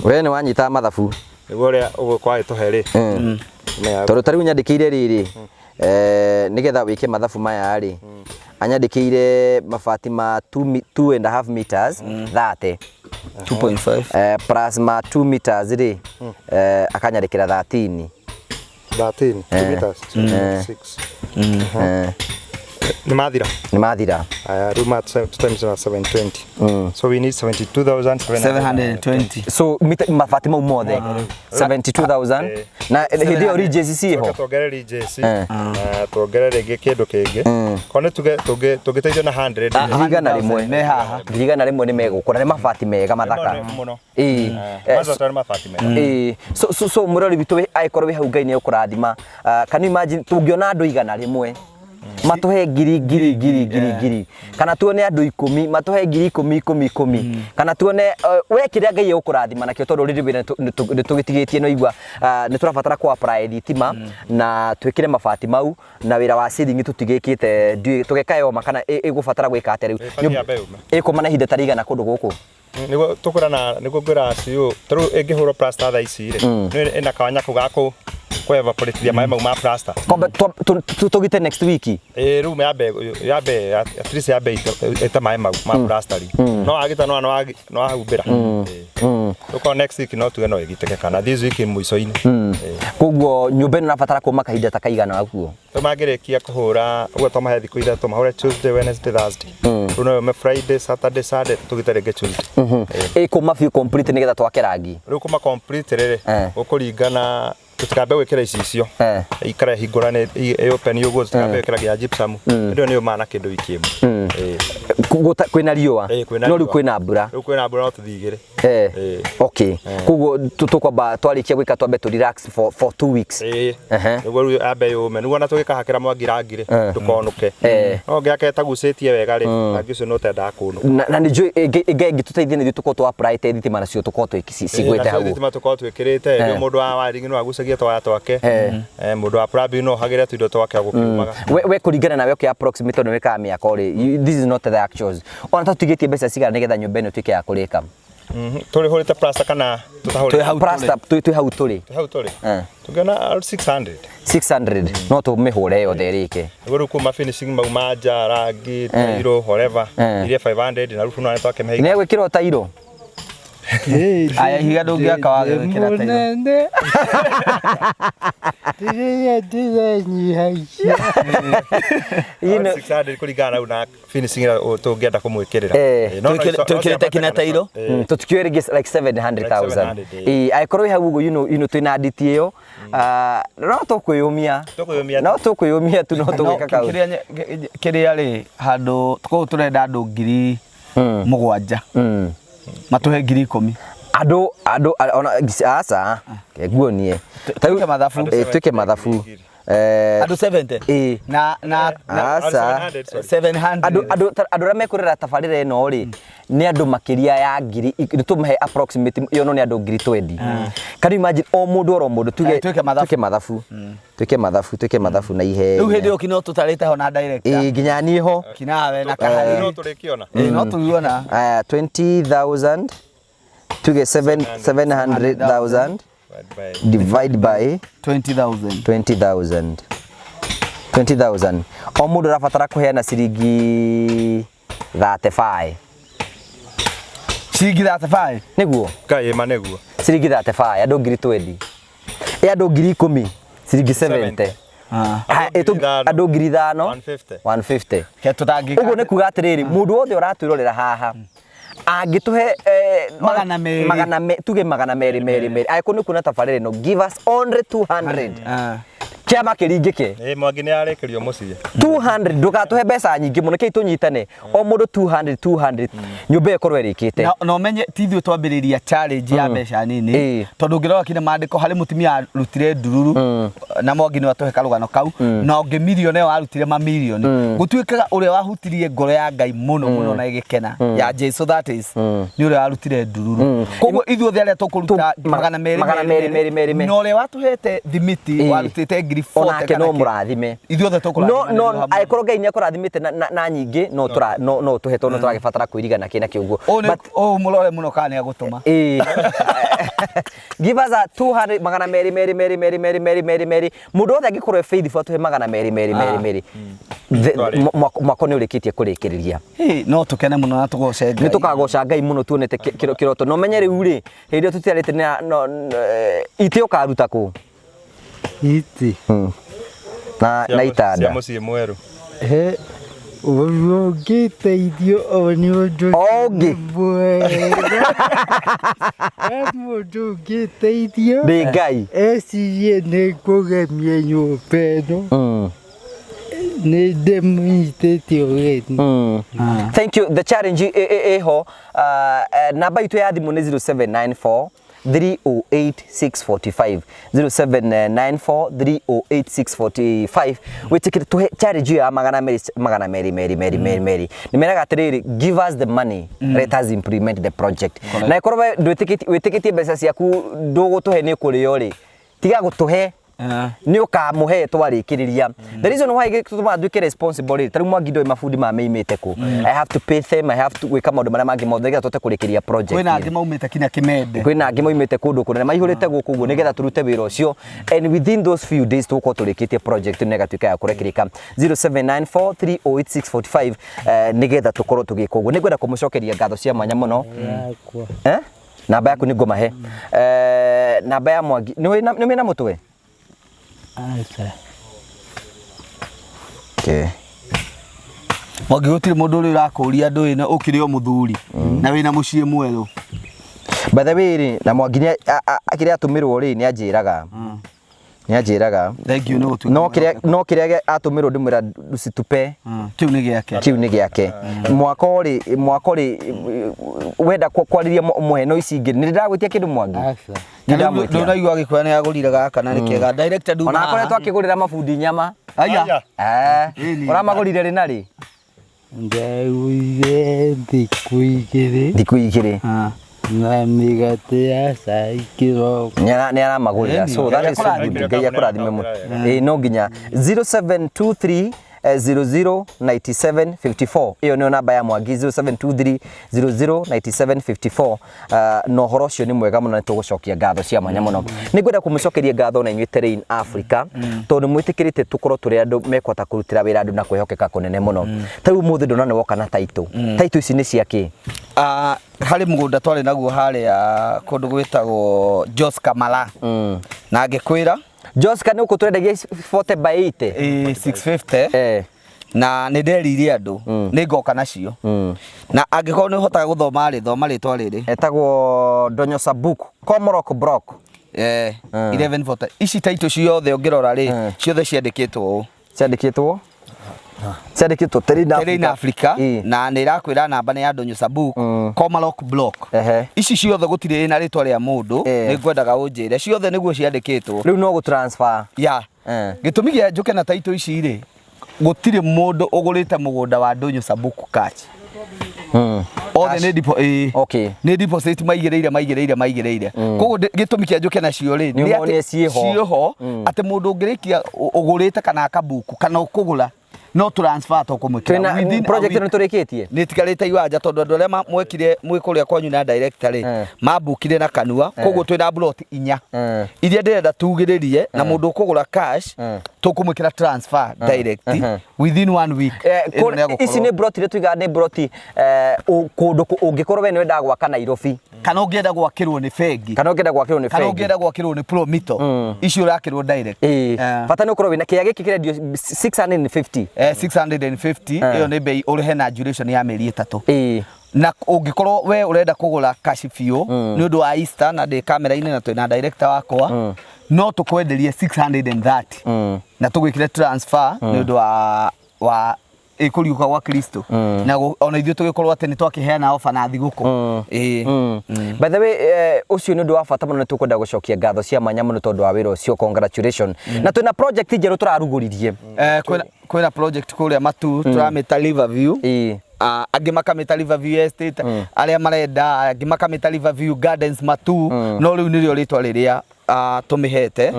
B: we nĩ wanyita mathabu
D: nĩguo ũrĩa ũgũkwaĩ tũhe rĩ
B: tondũ tarĩu nyandĩkĩire rĩrĩ nigetha wike mathabu maya ri anyandikire mabati ma 2.5 meters 30
C: 2.5
B: plus ma 2 meters ri akanyandikira 13
D: meters 6 ni madhira room at times 720 so we need 72,720
B: so mabati mau mothe 72,000 na hindi ori JCC ho
D: tuongerere JCC tuongerere kindu kingi kone tugiteithio na 100
B: igana rimwe
C: me haha
B: igana rimwe ni megukura ni mabati mega mathaka
D: mabati mega
B: so murori bitu aikorwo wi hau Ngai ni ukurathima can you imagine tungiona andu igana rimwe matuhe ngiri kana tuone andu 10 matuhe ngiri 10 kana tuone we kiria Ngai ukurathima nakio tondu riri wira nitugitigitie no igwa niturabatara ku apply thitima na twikire mabati mau na wira wa ceiling tutigikite tugekayo makana igubatara gwika ateri ikumana hinda tarigana kundu guku
D: nigo tukurana nigo ngura cio tru ingihura plaster tha ici ri ina kawanya kugaku kwa evaporate mai mau ma plaster
B: kombe tugite next week
D: room ya be at least ya be eta mai mau ma plaster no agita no ahumbira tuko next week no tuge no igiteke kana this week muico-ini
B: koguo nyumba ino nabatara kuma kahinda takaigana waguo
D: tumagerekia kuhura ugo tomahe thiku ira tomahure Tuesday Wednesday Thursday runo me Friday Saturday Sunday tugitare ge Tuesday
B: kuma few complete nigetha twake rangi
D: riu kuma complete rere ukuringana tutikambe gwikira icicio ikara hingurane open yugo tutikambe gwikira gia gypsum ndio ni mana kindu wiki imwe
B: kwina riua no riu kwina mbura
D: no tuthigire
B: okay koguo tukwamba twarikia gwika twambe tu relax for 2 weeks
D: niguo riu ambe yume niguo na tugikahakira mwangi rangire tukonuke no ngiake tagucitie wega ri rangi ucio no tenda kunu
B: na ni njui ingi tuteithie ni tuko tu apply te thitima nacio tuko tu cigwete hau
D: thitima tuko twikirite ri mundu wa waringi no agucagia twaya twake mundu wa plumbing no hagire tuindo twake agukiumaga
B: we kuringana nawe okay approximate no weka miaka ori this is not the actuals ona tutigitie mbeca cigana nigetha nyumba ino twike ya kurika
D: tuli horite plaster kana tutahore
B: plaster tu hau tuli
D: tugena 600
B: no tu mihure yo therike
D: guru kuma finishing mau maja rangi tairo whatever ile 500 na rufu no twake mehiga
B: ne gwikira tairo
C: aya higa ndungiaka wage gwikira tairo
D: ino 600 kuringana na finishing tungienda kumwikirira
C: tukirete kina tairo
B: tutikire like 700,000 aikorwo hau ugo you know twina nditi iyo no tukuyumia tu no tugika kau
C: kiria ri handu tuko turenda andu ngiri 7 matuhe ngiri 10
B: andu ona asa keguonie tuke mathabu
C: andu 70 na
B: asa
C: 700
B: andu ra mekurira tabarira ino ri ni andu makiria ya ngiri nitumahe approximate yo no ni andu ngiri 20 can you imagine o mundu tuke mathabu na ihe
C: riu hindi okino tutarite ho na director
B: nginya ni ho
C: kinawe na kahari
D: no turikiona
C: no tuiona
B: 20,000 tuge 700,000 divide by 20,000 o mundu rabatara kuheana ciringi 35 niguo
D: kai maneguo
B: ciringi 35 andu ngiri 20 andu ngiri 10 ciringi 70 andu ngiri 5 150
C: ke tutangi
B: uguo ni kuga atiriri mundu wothe uratwirorera haha agituhe tuge magana meri aiko ni kuna tabarire no give us only 200 kiama kiringike
D: mwangi ni arekerio mucie
B: 200 ndugatuhe mbeca nyingi muno kei tunyitane o mundu 200 nyumba ikorwo irikite
C: no menye tithio twambiriria challenge ya mbeca nini tondu ngirora kine mandiko hari mutimia rutire ndururu na mwangi ni watuhe karugano kau na onge milioni yo arutire ma milioni gutwikaga uria wahutirie ngoro ya Ngai muno na igikena ya Jesu that is ni uria arutire ndururu koguo ithuothe aria tukuruta magana meri no uria watuhete thimiti warutite ngiri 40
B: onake no murathime
C: ithuothe tukurathime
B: no aikorwo Ngai ni akurathimite na nyingi no tuhetwo no turagibatara kwirigana kina kiugo
C: but mulore muno kana agutuma
B: give us a 200 magana meri mundu othe angikorwo faithful tuhe magana meri mwakoni urikitie kurikiriria
C: no tukene muno na tugoce Ngai
B: ni tukagoca Ngai muno tuonete kiroto no menye riu ri hindi tutiarite ite ukaruta ku
A: iti
B: na itada
D: cia muciĩ mweru
A: ũngĩteithio oni ũndũ
B: Ongi.
A: mũndũ ũngĩteithio
B: Nĩ Ngai
A: ecirie nĩ kũgemia nyũmba ĩno nĩ ndĩmũnyitĩte ũgeni.
B: Thank you. The challenge eho namba itu ya thimu ni 0794 308 645 0794 308 645 witikire tuhe challenge ya magana meri nimeraga atiriri give us the money let us implement the project na ikorwo witikiti mbeca ciaku ndugutuhe ni kurio ri tiga gutuhe ni ukamuhe twarikiriria the reason why tutuma duke responsible tari mwagindo mafundi ma meimete ku I have to pay them I have to wika maundu maria mangi mothe getha tote kurikiria project
C: kwina angi maumite kinya kimende
B: kwina angi maumite kundu kunene maihurite guku guo nigetha turute wira ucio and within those few days tuko turikitie project negatuika ya kurekirika 0794308645 nigetha tukorwo tugika uguo nigwenda kumucokeria ngatho cia mwanya muno namba yaku ni ngomahe namba ya Mwangi ni mena mutwe
A: Asa.
B: Okay.
C: Mwangi gutire mundu uri urakuria andu ina ukiri o muthuri na wina muciĩ mweru
B: by the way na Mwangi akiri atumirwo ri ni anjiraga
C: thank you
B: no kiria atumirwo ndimwira ducitupe kiu ni giake mwaka uri wenda kwariria muheno ici ingi ni ndagwitia kindu Mwangi
C: ndo na igwa gikwani agurire gaka na nikega director Duma
B: ona akoretwo akigurira mabundi nyama
C: aya
B: uramagurire rina ri
A: ndagwire thikũ igĩrĩ na mĩgate ya cai kĩroko
B: ni aramagurira so that is so good Ngai akurathime muno no nginya 0723 009754 iyo ni namba ya Mwangi 0723 009754 no horo cio ni mwega muno tugucokia ngatho cia mwanya muno ningwenda kumucokeria ngatho na inyuĩ Terrain Africa tondu mwitikirite tukorwo turi andu mekwata kurutira wira andu na kwihokeka kunene muno tau muthi ndona ni woka na title ici ni ciaki
C: hari mugunda twari naguo haria kundu gwitagwo Jos Kamala na ngikwira
B: Joska nuko turendagia 40 by 80
C: 650 na ni nderirie andu ni ngoka nacio na angikorwo ni hotaga guthoma ritwa riri
B: etagwo Donyo Sabuku Komorok Block
C: 1140 ici title ciothe ungirora ri ciothe ciandikitwo Terrain Africa na ni irakwira namba ni ya Donyo Sabuku Komorok Block ici ciothe gutire na ritwa ria mundu ni ngwendaga unjire ciothe niguo ciandikitwo
B: riu no gutransfer
C: gitumi gia njuke na title ici ri gutire mundu ugurite mugunda wa Donyo Sabuku catch othe ni dipo ni deposit maigireire koguo gitumi kia njuke na cio ri
B: ni
C: cioho ati mundu ungirikia ugurite kana akabuku kana ukugura no transfer to kumukira
B: within project ni turikitie
C: ni tigarite iwanja tondu andu aria mwekire mwikuria kwanyu na director ri mabukire na kanua koguo twina plot 4 iria ndirenda tugiririe na mundu ukugura cash tukumukira transfer direct within 1 week
B: ici ni plot ri tuiga ni plot kundu ungikorwo we ni wenda gwaka Nairobi
C: kana ungienda gwakirwo ni bengi
B: kana ungienda gwakirwo
C: ni Promito icio urakirwo direct
B: bata ni ukorwo wina kia giki kirendio 650
C: 650 iyo ni bei urihe na duration ya mieri 3 na ungikorwo we urenda kugura cash fio ni undu wa Easter na de camera ine na twina director wakwa no tukwenderie 630 na tugwikire transfer ni undu wa ikuriuka wa Kristo na ona ithuĩ tugikorwo ati ni twakiheana offer na thiguku
B: by the way ucio ni undu wa bata muno ni tukwenda gucokia ngatho cia mwanya muno tondu wa wira ucio congratulations na twina project njeru turaruguririe
C: kwina project kuria Matu turamita Riverview angi makamita Riverview Estate aria marenda angi makamita Riverview Gardens Matu no riu nirio ritwa riria tumihete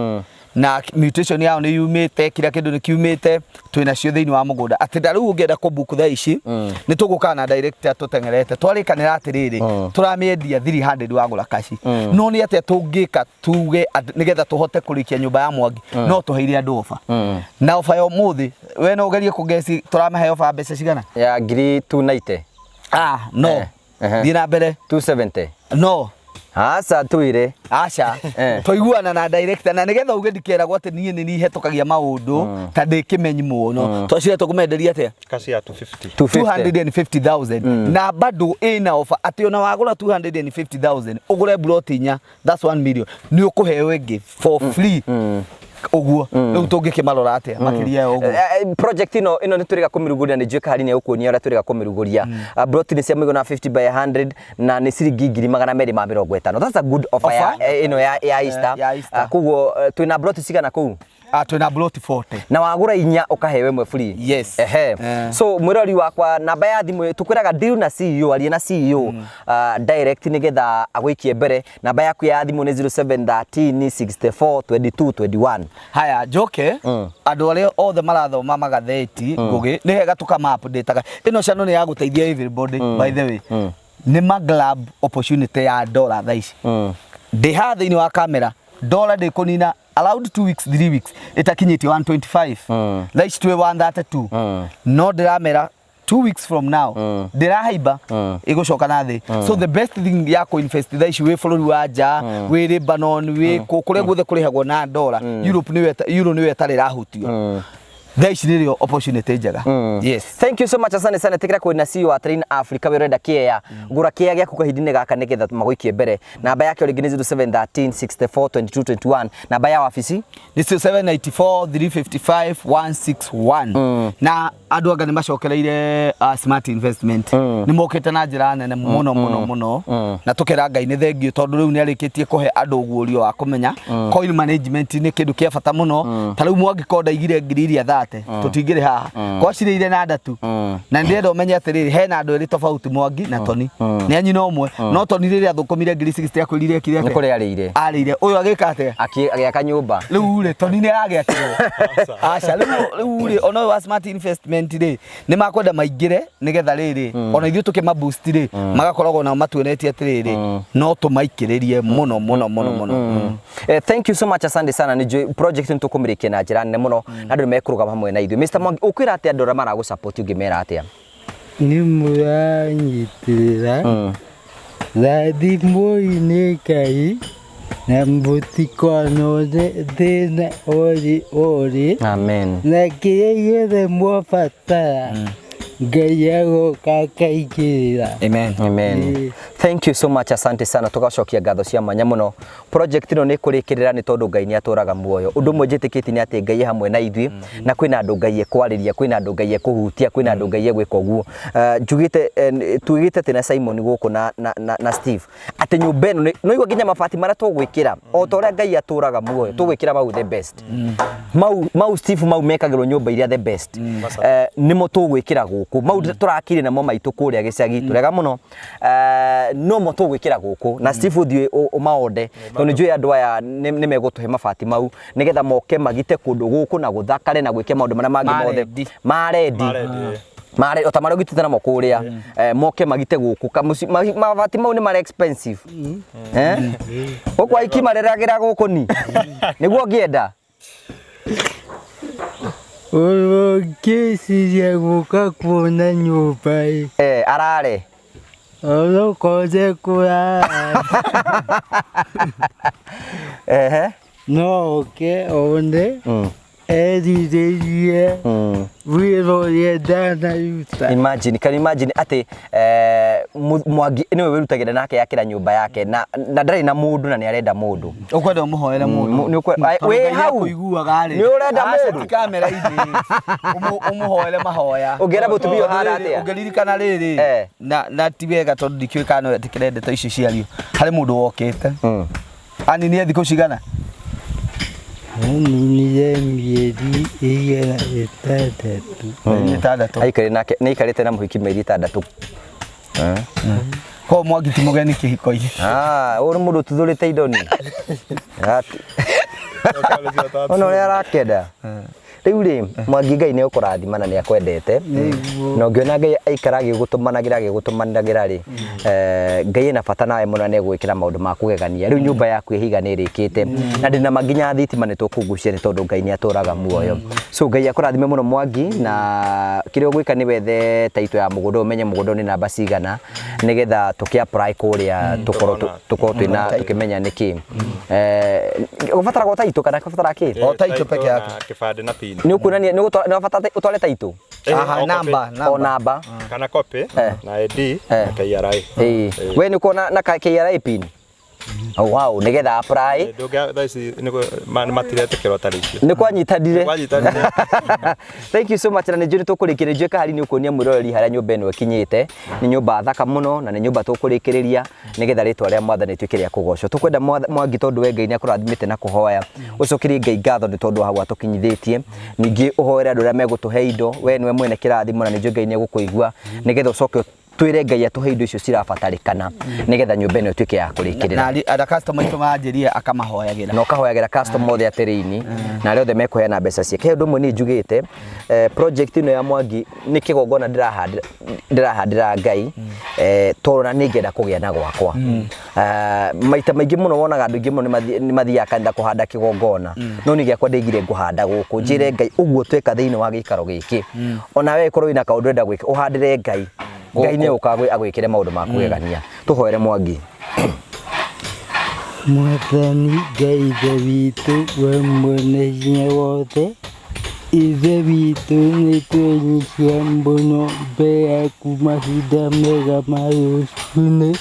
C: na mutation yao ni yumite kila kindu ni kiumite twina cio thiini wa mugunda ati ndariu ungienda ku book tha ici ni tuguka na director tutengerete twarikanira atiriri turamiendia 300 wagura kaci no ni atia tungika tuge nigetha tuhote kurikia nyumba ya Mwangi no tuheire andu ofa na ofa yo muthi we no ugerie kugesi turamahe ofa mbeca cigana
B: ya ngiri 290
C: no dina mbere
B: 270
C: no
B: Asa tuire
C: acha toiguana na director na nigetha uge ndikeragwo ati nie ni hetokagia maundu ta ndikimenyi muno twacire tukumenderia atia
D: kasi ya
C: 250,000 na bado ina offer ati ona wagura 250,000 ugure plot inya that's 1 million ni ukuhewe ingi for free oguo riu tungikimarora atia makiria oguo
B: project ino ni turiga kumiruguria ni jweka hari ni ukuonia ora turiga kumiruguria plot ni cia migona 50 by 100 na ni ciringi 250 that's a good offer ino ya Easter kuguo twina plot cigana kuu
C: twina plot 40
B: na wagura inya ukahewe mwe free
C: yes
B: so mwirori wakwa namba ya thimu tukwiraga deal na CEO ali na CEO direct nigetha agwikie mbere namba yaku ya thimu ni 0713642221
C: haya joke andu aria othe marathoma magatheti ngugi ni hega tukama update ino channel ni ya guteithia everybody by the way ni maglab opportunity ya dollar thaici ndiha thiini wa kamera dollar de konina allowed 2 weeks 3 weeks itakinyiti 125 thaici twe 132 no ndiramera 2 weeks from now ndirahaiba igucoka na thi so the best thing ya ku invest thaici we bururi wa nja we Lebanon we kuria guothe kurihagwo na dollar Europe ni wetari rahutio thaici nirio opportunity njega yes
B: thank you so much asante sana tikira kwina CEO wa Train Africa we renda kia ngura kia gya kukahidine gaka nigetha magwikie mbere namba yake ori 0713642221 namba ya ofisi
C: ni 794355161 na andu anga ni macokereire smart investment ni mokete na njira nene muno na tukira ngai ni thengio tondu riu ni arikitie kuhe andu guorio wa kumenya coin management ni kindu kia bata muno ta riu Mwangi konda igire ngiriria tutingire haha kwa cireire na ndatu na ndirenda umenye atiriri hena andu eri tofauti Mwangi na Tony ni anyi no umwe no Tony riri athukumire ngiri 60 yakwirire kire
B: ni kuri arire
C: uyu agika atia
B: agiaka nyumba
C: riu ri Tony ni aragiakire acha riu ri ono wa smart investment ri ni makwenda maingire nigetha riri ona ithu tukima boost ri magakoragwo na matuonetie atiriri no tumaikiririe muno
B: thank you so much asante sana ni project ntukumirikie na njira nene muno na ndu mekuruga hamwe na ithu Mr. Mwangi ukwira atia andu ra mara gu support ngimera atia
A: ni muranyitirira thimũ-inĩ Ngai na mũtikona thĩna ori
B: amen
A: na kĩrĩa gĩothe mwabatara Ngai agoka akaingĩrĩra
B: amen thank you so much asante sana tugacokia ngatho cia mwanya muno project ino ni kurikirira ni tondu Ngai ni aturaga muoyo undu mwe njitikiti ni ati Ngai hamwe na ithui na kwina andu Ngai ekwariria kwina andu Ngai ekuhutia kwina andu Ngai egwika uguo njugite tugite tina Simon guku na Steve ati nyumba ino no igwa ginya mabati mara tugwikira o toria Ngai aturaga muoyo tugwikira mau the best mau Steve mau mekagirwo nyumba iria the best nimo tugwikira guku mau turakire namo maitu kuria gicagi turega muno no mo tugwikira guku na Steve uthie umaonde to njui andu aya ni megutuhe mabati mau nigetha moke magite kundu guku na guthakare na gwike maundu mana mangi mothe mare otamaro gitite na mokuria moke magite guku mabati mau ni mare expensive ukwa ikimareragira guku ni niguo ngienda
A: kĩciria gũka kuona nyũmba
B: arare
A: onokoze kurara no oke one erirĩrie wĩra ũrĩa ndanaruta
B: can imagine ati Mwangi niwe wirutagira nake yakira nyumba yake na ndari na mundu na ni arenda mundu
C: ukwenda umuhoera mundu
B: we hau
C: kuiguaga ri
B: ni urenda mundu
C: kamera ini umuhoere mahoya
B: ungera butumio hara atia
C: ungeririkana riri na tiwega tondu ndikiwikano tikire ndeto ici ciario hari mundu wokete ani ni thikũ cigana
A: ni mieri
C: itandatu
B: aikare nake ni ikarite na muhiki mieri itandatu
C: ko Mwangi ti mugeni kihiko-ini
B: uri mundu tuthurite indoni Ona ria rakenda riu ri Mwangi Ngai ni ukurathima na ni akwendete no ngiona Ngai aikara agigutumanagira ri Ngai ena bata nawe muno ni gwikira maundu ma kugegania riu nyumba yaku ihiga ni rikite na ndina maginya thitima ni tukugucia ni tondu Ngai ni aturaga muoyo so Ngai akurathime muno Mwangi na kire gwika ni wethe taito ya mugundo umenye mugundo ni namba cigana nigetha tuki apply kuria tukorwo twina tukimenya niki ubatara go taito kana ubatara ki
C: o taito peke yake
D: kibande na pin
B: ni ukunania ni ubatara utware taito
C: aha namba
D: kana copy na ID na KRA
B: we ni kuona na KRA pin oh wow nigetha apply
D: ndoga thaisi ni matirete kero taricio
B: ni kwanyitadire thank you so much na njuri tukurikiriria kahari ni ukunia mwiroreri haria nyumba eno kinyite ni nyumba thaka muno na ni nyumba tukurikiriria nigetha ritwa ria mwathani twike ria kugoco tukwenda Mwangi tondu we Ngai ni akurathimite na kuhoya ucokiri Ngai ngatho ni tondu hau atukinyithitie ningi uhoere andu ria megutuhe indo we niwe mwene kirathimo na ni Ngai ni gukuigua nigetha ucoke twire Ngai atuhe indo icio cirabatarikana nigetha nyumba eno twike ya kurikirira
C: na ada customer itu majiria akamahoyagira
B: no kahoyagira customer othe atirini na rio the mekoheana mbeca ciake he ndumwe ni njugite project ino ya Mwangi ni kigongona ndirahandira Ngai toro na ningenda kugia na gwakwa maita maingi muno wonaga andu ingi muno ni mathiaga kanitha kuhanda kigongona no ni giakwa ndigire nguhanda guku njire Ngai uguo tweka thiini wa gikaro giki ona we korwo ina kaundu enda gwika uhandire Ngai Ngai ni ukagwe agwikire maundu ma kugegania tuhoere Mwangi
A: Mwathani Ngai ithe witũ we mwene hinya wothe ithe witũ nĩ twenyihia mũno mbere yaku mahinda mega ma rũciinĩ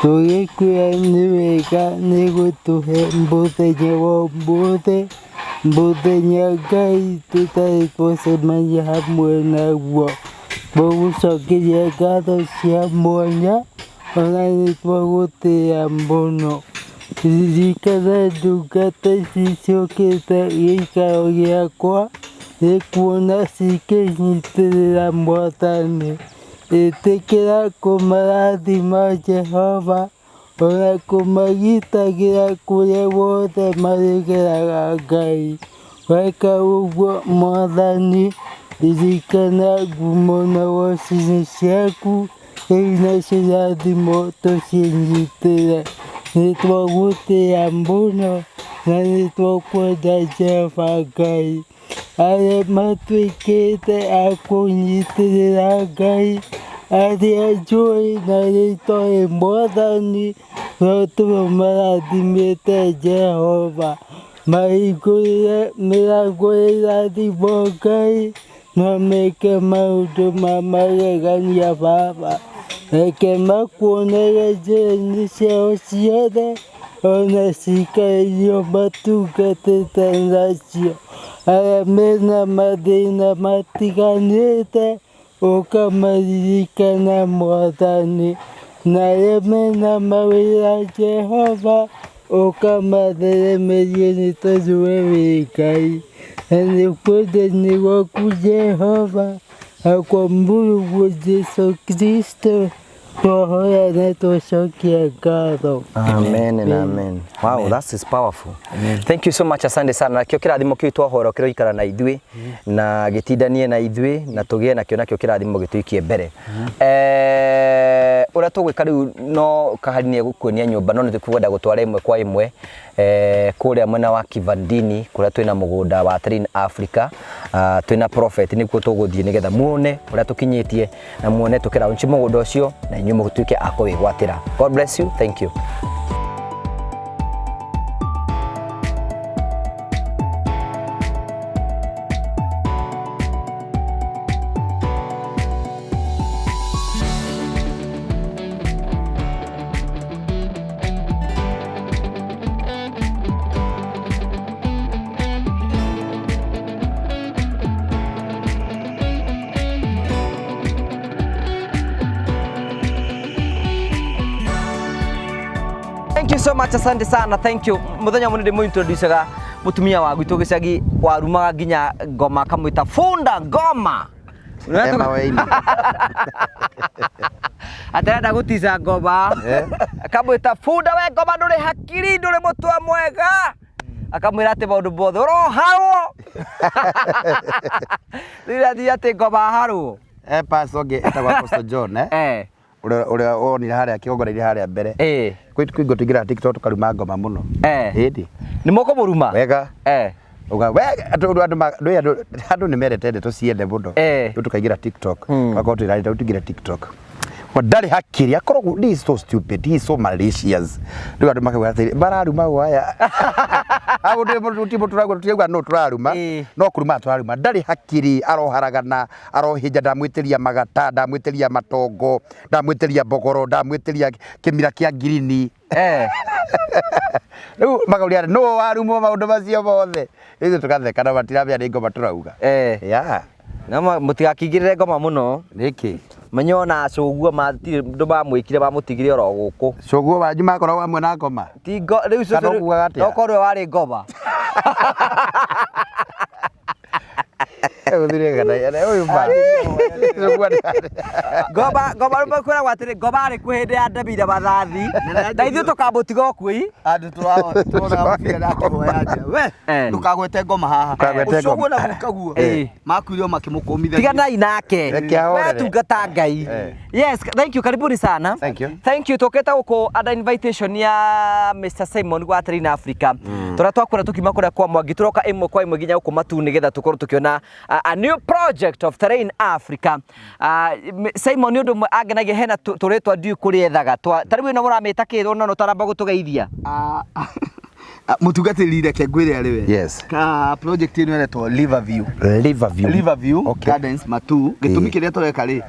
A: tũgĩkwĩra nĩ wega nĩ gũtũhe mũthenya wa ũmũthĩ mũthenya Ngai tũtarĩ twacemania hamwe naguo tũgũcokeria ngatho cia mwanya ona nĩ twagũtĩĩa mũno ririkana ndungata ici ciũkĩte gĩikaro gĩakwa nĩ kuona cikĩnyitĩrĩra Mwathani ĩtĩkĩra kũmarathima Jehova ona kũmagitagĩra kũrĩa guothe marĩgeraga Ngai weka ũguo Mwathani ririkana ngumo na woci-inĩ ciaku rĩu nacio irathimo tũcinyitĩre nĩ twagũtĩĩa mũno na nĩ twakwenda Jehova Ngai arĩa matuĩkĩte a kũnyitĩrĩra Ngai arĩa njũĩ na rĩtoĩ Mwathani no tũmarathimĩte Jehova mahingũrĩre mĩrango ya irathimo Ngai na meke maũndũ ma magegania Baba reke makuonere njĩra-inĩ ciao ciothe ona cikairio matungatĩte nacio arĩa mena mathĩna matiganĩte ũkamaririkana Mwathani na arĩa mena mawĩra Jehova ũkamatheremerie nĩ tondũ we wĩ Ngai na nĩ kwendani gwaku Jehova na kwa Mũrungu Jesũ Kristo twahoya na twacokia ngatho.
B: Amen and amen. Wow, that is powerful. Amen. Thank you so much, asante sana. Nakio kirathimo kiu twahora kiro ikara na ithui na gitindanie na ithui na tugie nakio nakio kirathimo gituikie mbere. Ura tugwika riu no kahari gukuonia nyumba no nitukwenda gutwara imwe kwa imwe kuria mwena wa Kivandini kuria twina mugunda wa Train Africa twina Prophet nikuo tuguthie nigetha muone uria tukinyitie na muone tukira unchi mugunda ucio na inyu mutuike akowigwatira. God bless you. Thank you. Thank you so much, asante sana. Thank you. Muthenya munene mu introduce ga mutumia wa gwitu gicagi warumaga nginya ngoma kamwita Funda Ngoma.
C: Emma Waini.
B: Atarenda gutiza ngoma. Kamwita Funda we ngoma nduri hakiri nduri mutwa mwega. akamwira ati maundu bothe uroharwo rira thi ati ngoma harwo
C: pastor ge etagwa Pastor John uria wonire haria kigongona-inĩ haria mbere kwingo tuingira TikTok tukaruma ngoma muno indi
B: ni moko muruma
C: wega uga andu ni merete tuciende muno tukaingira TikTok twako twirari tuingira TikTok ndari hakiri akorwo he is so stupid, he is so malicious ndio andu makauga atiri bararuma waya abo timo turagwa no turaruma no kuruma turaruma ndari hakiri aroharagana arohinja ndamwitiria magata ndamwitiria matongo ndamwitiria bogoro ndamwitiria kimira kia ngirini riu makauria no warumo maundu macio mothe ithu tugatheka na matiramia ni ngoma turauga
B: na mutigakingirire ngoma muno
C: niki
B: manyona coguo matire ndu bamwikire bamutigire oro guku
C: coguo wanyu makorwo amwe na ngoma
B: tingo riu cucu tokorwe wari ngoma ngoma rumwe kwira gwatire ngoma ari kwihinde ya ndabira bathathi na ithuĩ tukambutiga okui
C: andu turona mafia nake hoyaje we ndukagwete ngoma haha ucoguo na gukaguo makuirio makimukumithia
B: tiganai nake we tungata ngai yes thank you karibuni sana thank you toketa guku ada invitation ya Mr Simon gwa Train Africa tora twakura tukima kuria kwa Mwangi turoka imwe kwa imwe ginya guku matu nigetha tukorwo tukiona a new project of Train Africa Simon ndu agenagia hena turetwa ndiu kuriethaga taribu ino muramita kiro no taramba gutugeithia
C: mutugatirire ke ngwire ari we
B: yes
C: ka project ino eretwo Riverview Gardens Matu gitumi kiria tureka ri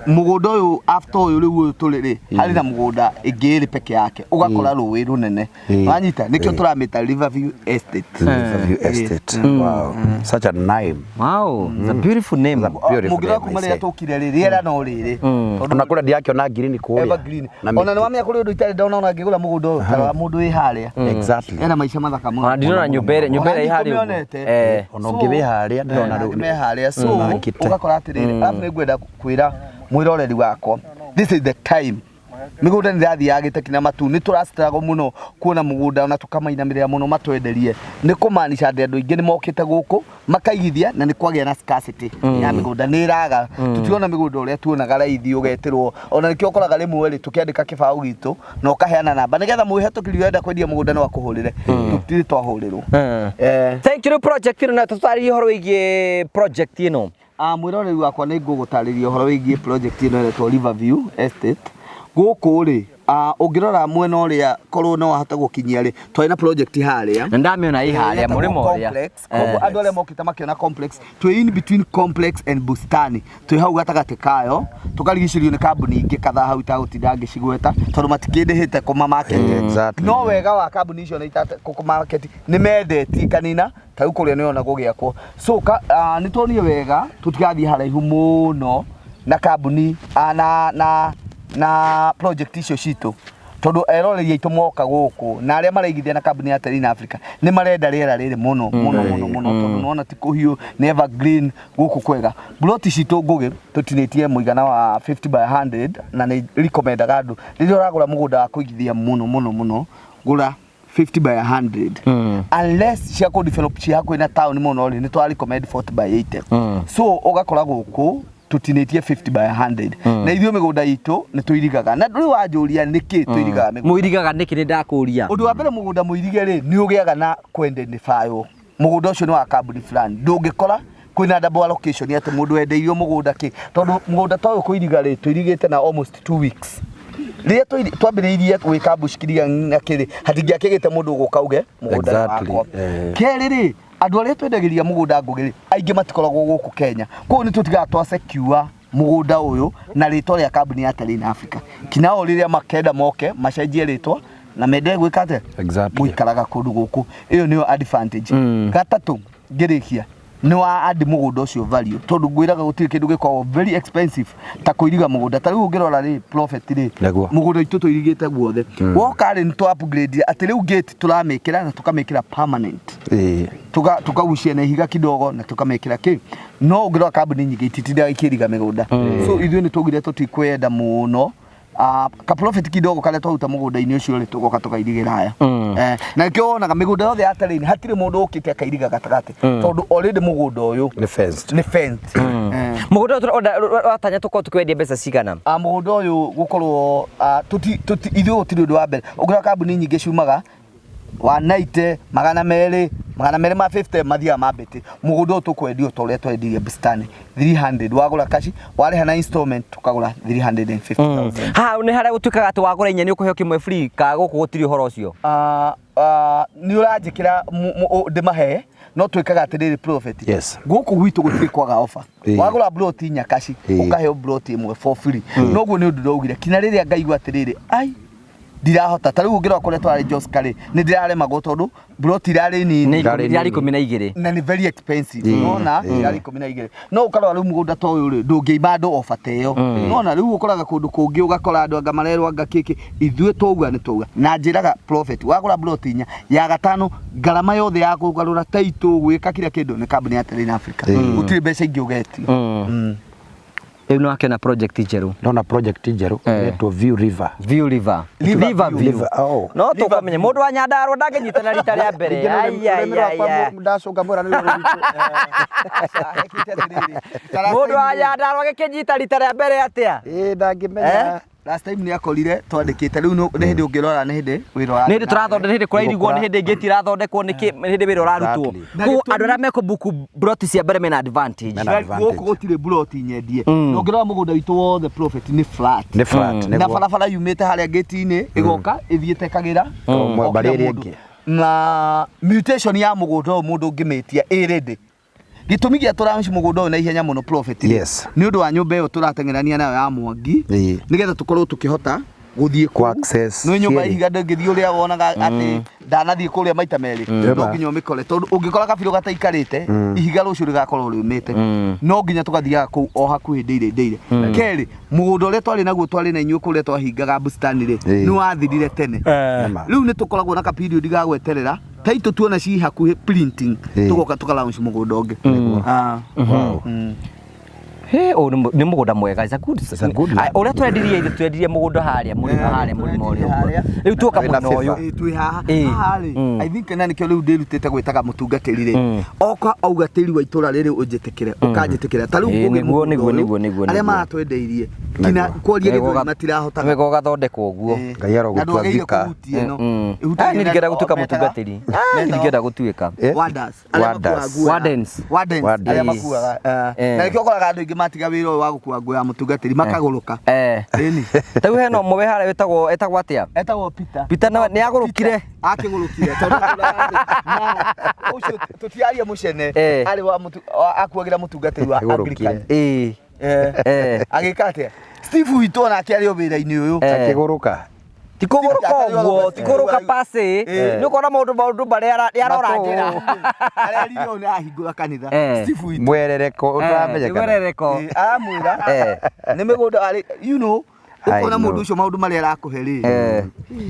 C: mugunda uyu after uyu riu turiri hari na mugunda ingiri peke yake ugakora ruwi runene wanyita nikyo turamita Riverview Estate
B: wow
C: such a name
B: it's a beautiful name
C: mugira kumaria tukire riri era no riri ona kura ndiakiona green kuria evergreen ona ni wamenya kuri undu itari ndona ona ngigura mugunda uyu kana mundu wi haria exactly era maisha mathaka muno
B: ndinona nyumbere ihari
C: ona ngiwe haria ndona ru me haria so ugakora atiriri afu ngwenda kwira mwiroreri wakwa this is the time migunda ndathi yagite kina matu ni turastrago muno kuona mugunda ona tukamainamirira muno matwenderie ni kumanisha andu ingi ni mokite guku makaigithia na ni kwagia na scarcity ya migunda ni raga tutiona migunda uria tuonaga raithi ugetirwo ona nikio koraga rimwe ri tukiandika kibao gitu na ukaheana namba nigetha muhitukiri wenda kwendia mugunda no akuhurire tutiri twahurirwo
B: thank you project ino na tutari horo wigie project ino
C: mwiroreri wakwa ni ngugutariria horo wigie project ino eretwo Riverview Estate guku ri ungirora mwena uria korwo no ahata gukinyia ri twina project haria
B: na ndamiona i haria murimo uria
C: andu aria mokita makiona complex twi in between complex and bustani twi hau gatagati kayo tukarigicirio ni kambuni ingi kadha hau ta gutinda ngicigweta tondu matikindihite kuma market no wega wa kambuni icio ni kuma market ni mendeti kanina tau kuria ni ona gugiakwo so ni tonio wega tutigathi haraihu muno na kambuni na project icio citu tondu eroreri aitu moka guku na aria maraigithia na kambuni ya Train Africa ni marenda riera riri muno tondu nona ti kuhiu ni evergreen guku kwega plot citu ngugi tutinitie muigana wa 50 by 100 na ni recommend andu riria uragura mugunda wa kuigithia muno gura 50 by 100 unless cia ku develop cia kwina town muno ni twa recommend 40 by 80 so ugakora guku tutinitie 50 by 100 na ithio migunda itu ni tuirigaga na nduri wanjuria niki tuirigaga migunda
B: muirigaga niki ni ndakuria
C: undu wa mbere mugunda muirige ri ni ugiaga na kwendenify mugunda ucio ni wa kambuni fulani ndungikora kwina double allocation ati mundu endeirio mugunda ki tondu mugunda toyo kuiriga ri tuirigite na almost 2 weeks ria twambiriirie gwika bushkiriga na kiri hatingiakigite mundu gukauge mugunda wakwa keri ri andu aria twendagiria mugunda ngugiri aingi matikoragwo guku Kenya ko ni tutiga twasecure mugunda uyu na ritwa ria kambuni ya Train Africa kinao riria makenda moke macenjie ritwa na mende gwikate gwikaraga kundu guku iyo niyo advantage gatatu ngirikia ni wa adi mugunda ucio value tondu ngwiraga gutiri kindu gikwa very expensive ta kuiriga mugunda ta riu ngirora ri profit ri mugunda itu tuirigite guothe woka ri to upgrade ati riu gate turamekira na tukamekira permanent tukagucia na ihiga kidogo na tukamekira ki no ngirora kambuni nyingi ititinda ikiriga migunda so ithuĩ ni tugire tutikwenda muno ka profit kidogo kale twaruta mũgũnda-inĩ ũcio rĩ tũgoka tũkairigĩra haya na nĩkĩo wonaga mĩgũnda yothe ya terĩini hatirĩ mũndũ ũkĩte akairiga gatagatĩ tondũ already mũgũnda ũyũ nĩ fenced
B: mũgũnda ũyũ watanya tũkorwo tũkĩwendia mbeca cigana
C: mũgũnda ũyũ gũkorwo ithuĩ gũtirĩ ũndũ wa mbere ũngĩrora kambuni nyingĩ ciumaga 190 250 mathiaga mambĩte mũgũnda ũyũ tũkwendio ta ũrĩa twendirie bustani 300 wagũra cash warĩha na installment tũkagũra 350,000
B: ha nĩ harĩa gũtuĩkaga atĩ wagũra inya nĩ ũkũheo kĩmwe free ka gũkũ gũtirĩ ũhoro ũcio
C: nĩ ũranjĩkĩra ndĩmahe no twĩkaga atĩrĩrĩ profit gũkũ gwitũ gũtirĩ kwaga offer wagũra plot inya cash ũkaheo plot ĩmwe for free noguo nĩ ũndũ ndaugire kinya rĩrĩa ngaigua atĩrĩrĩ ai ndirahota ta rĩu ũngĩrora kũrĩa twarĩ Joska rĩ nĩ ndĩraremagwo tondũ plot irarĩ nini
B: irarĩ 12
C: na nĩ very expensive nona irarĩ 12 no ũkarora rĩu mũgũnda ta ũyũ rĩ ndũngĩimba andũ offer ta ĩyo nona rĩu ũkoraga kũndũ kũngĩ ũgakora andũ anga marerwo anga kĩkĩ ithuĩ twauga nĩ twauga na njĩraga profit wagũra plot inya ya gatano ngarama yothe ya kũgarũra title gwĩka kila kĩndũ nĩ kambuni ya Terrain Africa gũtirĩ mbeca ingĩ ũgetio
B: rĩu no akena project njerũ
E: ndona project njerũ ĩtwo View River
B: no tũkamenye mũndũ wa Nyandarua ndangĩnyitana rita rĩa mbere
E: ndacũnga mwĩra nĩ
B: mũndũ wa Nyandarua agĩkĩnyita rita rĩa mbere atĩa
E: ndangĩmenya
C: last time nĩ akorire twandĩkĩte rĩu nĩ hĩndĩ ũngĩrora nĩ hĩndĩ wĩra
B: nĩ hĩndĩ tũrathondeka nĩ hĩndĩ kũrairigwo nĩ hĩndĩ ngĩti irathondekwo nĩ hĩndĩ wĩra ũrarutwo koguo andũ arĩa mekũbuku broti cia mbere mena advantage
C: gũkũ gũtirĩ broti nyendie na ũngĩrora mũgũnda witũ wothe profit nĩ flat na barabara yumĩte harĩa ngĩti-inĩ ĩgoka ĩthiĩte Kagĩra
E: barĩrĩ ĩngĩ
C: na mutation ya mũgũnda ũyũ mũndũ ũngĩmĩtia ĩrĩndĩ gĩtũmi gĩa tũraunci mũgũnda ũyũ na ihenya mũno profit nĩ ũndũ wa nyũmba ĩyo tũrateng'erania nayo ya Mwangi nĩgetha tũkorwo tũkĩhota gũthiĩ
E: ku access
C: no nyũmba ihiga ndĩngĩthiĩ ũrĩa wonaga atĩ ndanathiĩ kũrĩa maita merĩ no nginya ũmĩkore tondũ ũngĩkora kabiro gataikarĩte ihiga rũciũ rĩgakorwo rĩumĩte no nginya tũgathiaga kũu o hakuhĩ ndĩire kerĩ mũgũnda ũrĩa twarĩ naguo twarĩ na inyuĩ kũrĩa twahingaga bustani rĩ nĩ wathirire tene rĩu nĩ tũkoragwo na kaperiod ga gweterera taito tuona ci hakuhĩ printing tũgoka tũkalaunch mũgũnda ũngĩ
B: nĩ mũgũnda mwega ũrĩa twendirie mũgũnda harĩa mũrĩmo ũrĩa rĩu tuoka mwena ũyũ
C: twĩ haha I think na nĩkĩo rĩu ndĩrutĩte gwĩtaga mũtungatĩri rĩ oka auga tĩri wa itũra rĩrĩ ũnjĩtĩkĩre ũkanjĩtĩkĩra ta rĩu
B: nĩguo
C: arĩa maratwendeirie kinya kwaria gĩthũri matirahota
B: wega ũgathondekwo ũguo
E: Ngai arogũtwathika
B: niĩ ndingĩenda gũtuĩka mũtungatĩri ndingĩenda gũtuĩka wardens
C: arĩa makuaga na nĩkĩo ũkoraga andũ aingĩ matiga wĩra ũyũ wa gũkua nguo ya mũtungatĩri makagũrũka
B: ta rĩu hena ũmwe harĩa etagwo atĩa
C: etagwo
B: Peter nĩ agũrũkire
C: akĩgũrũkire tondũ ũcio tũtiaria mũcene arĩ wa akuagĩra mũtungatĩri wa Anglican agĩka atĩa Steve witũ onake arĩ o wĩra-inĩ ũyũ
E: akĩgũrũka
B: tikũgũrũka ũguo tikũgũrũka pasi nĩ ũkona maũndũ marĩa arora njĩra
C: arerire ũyũ nĩ ahingũra kanitha Steve witũ
E: mwerereko ũtaramenyekana
C: amwĩra nĩ mĩgũnda arĩ you know ukona mũndũ ũcio maũndũ marĩa arakũhe rĩ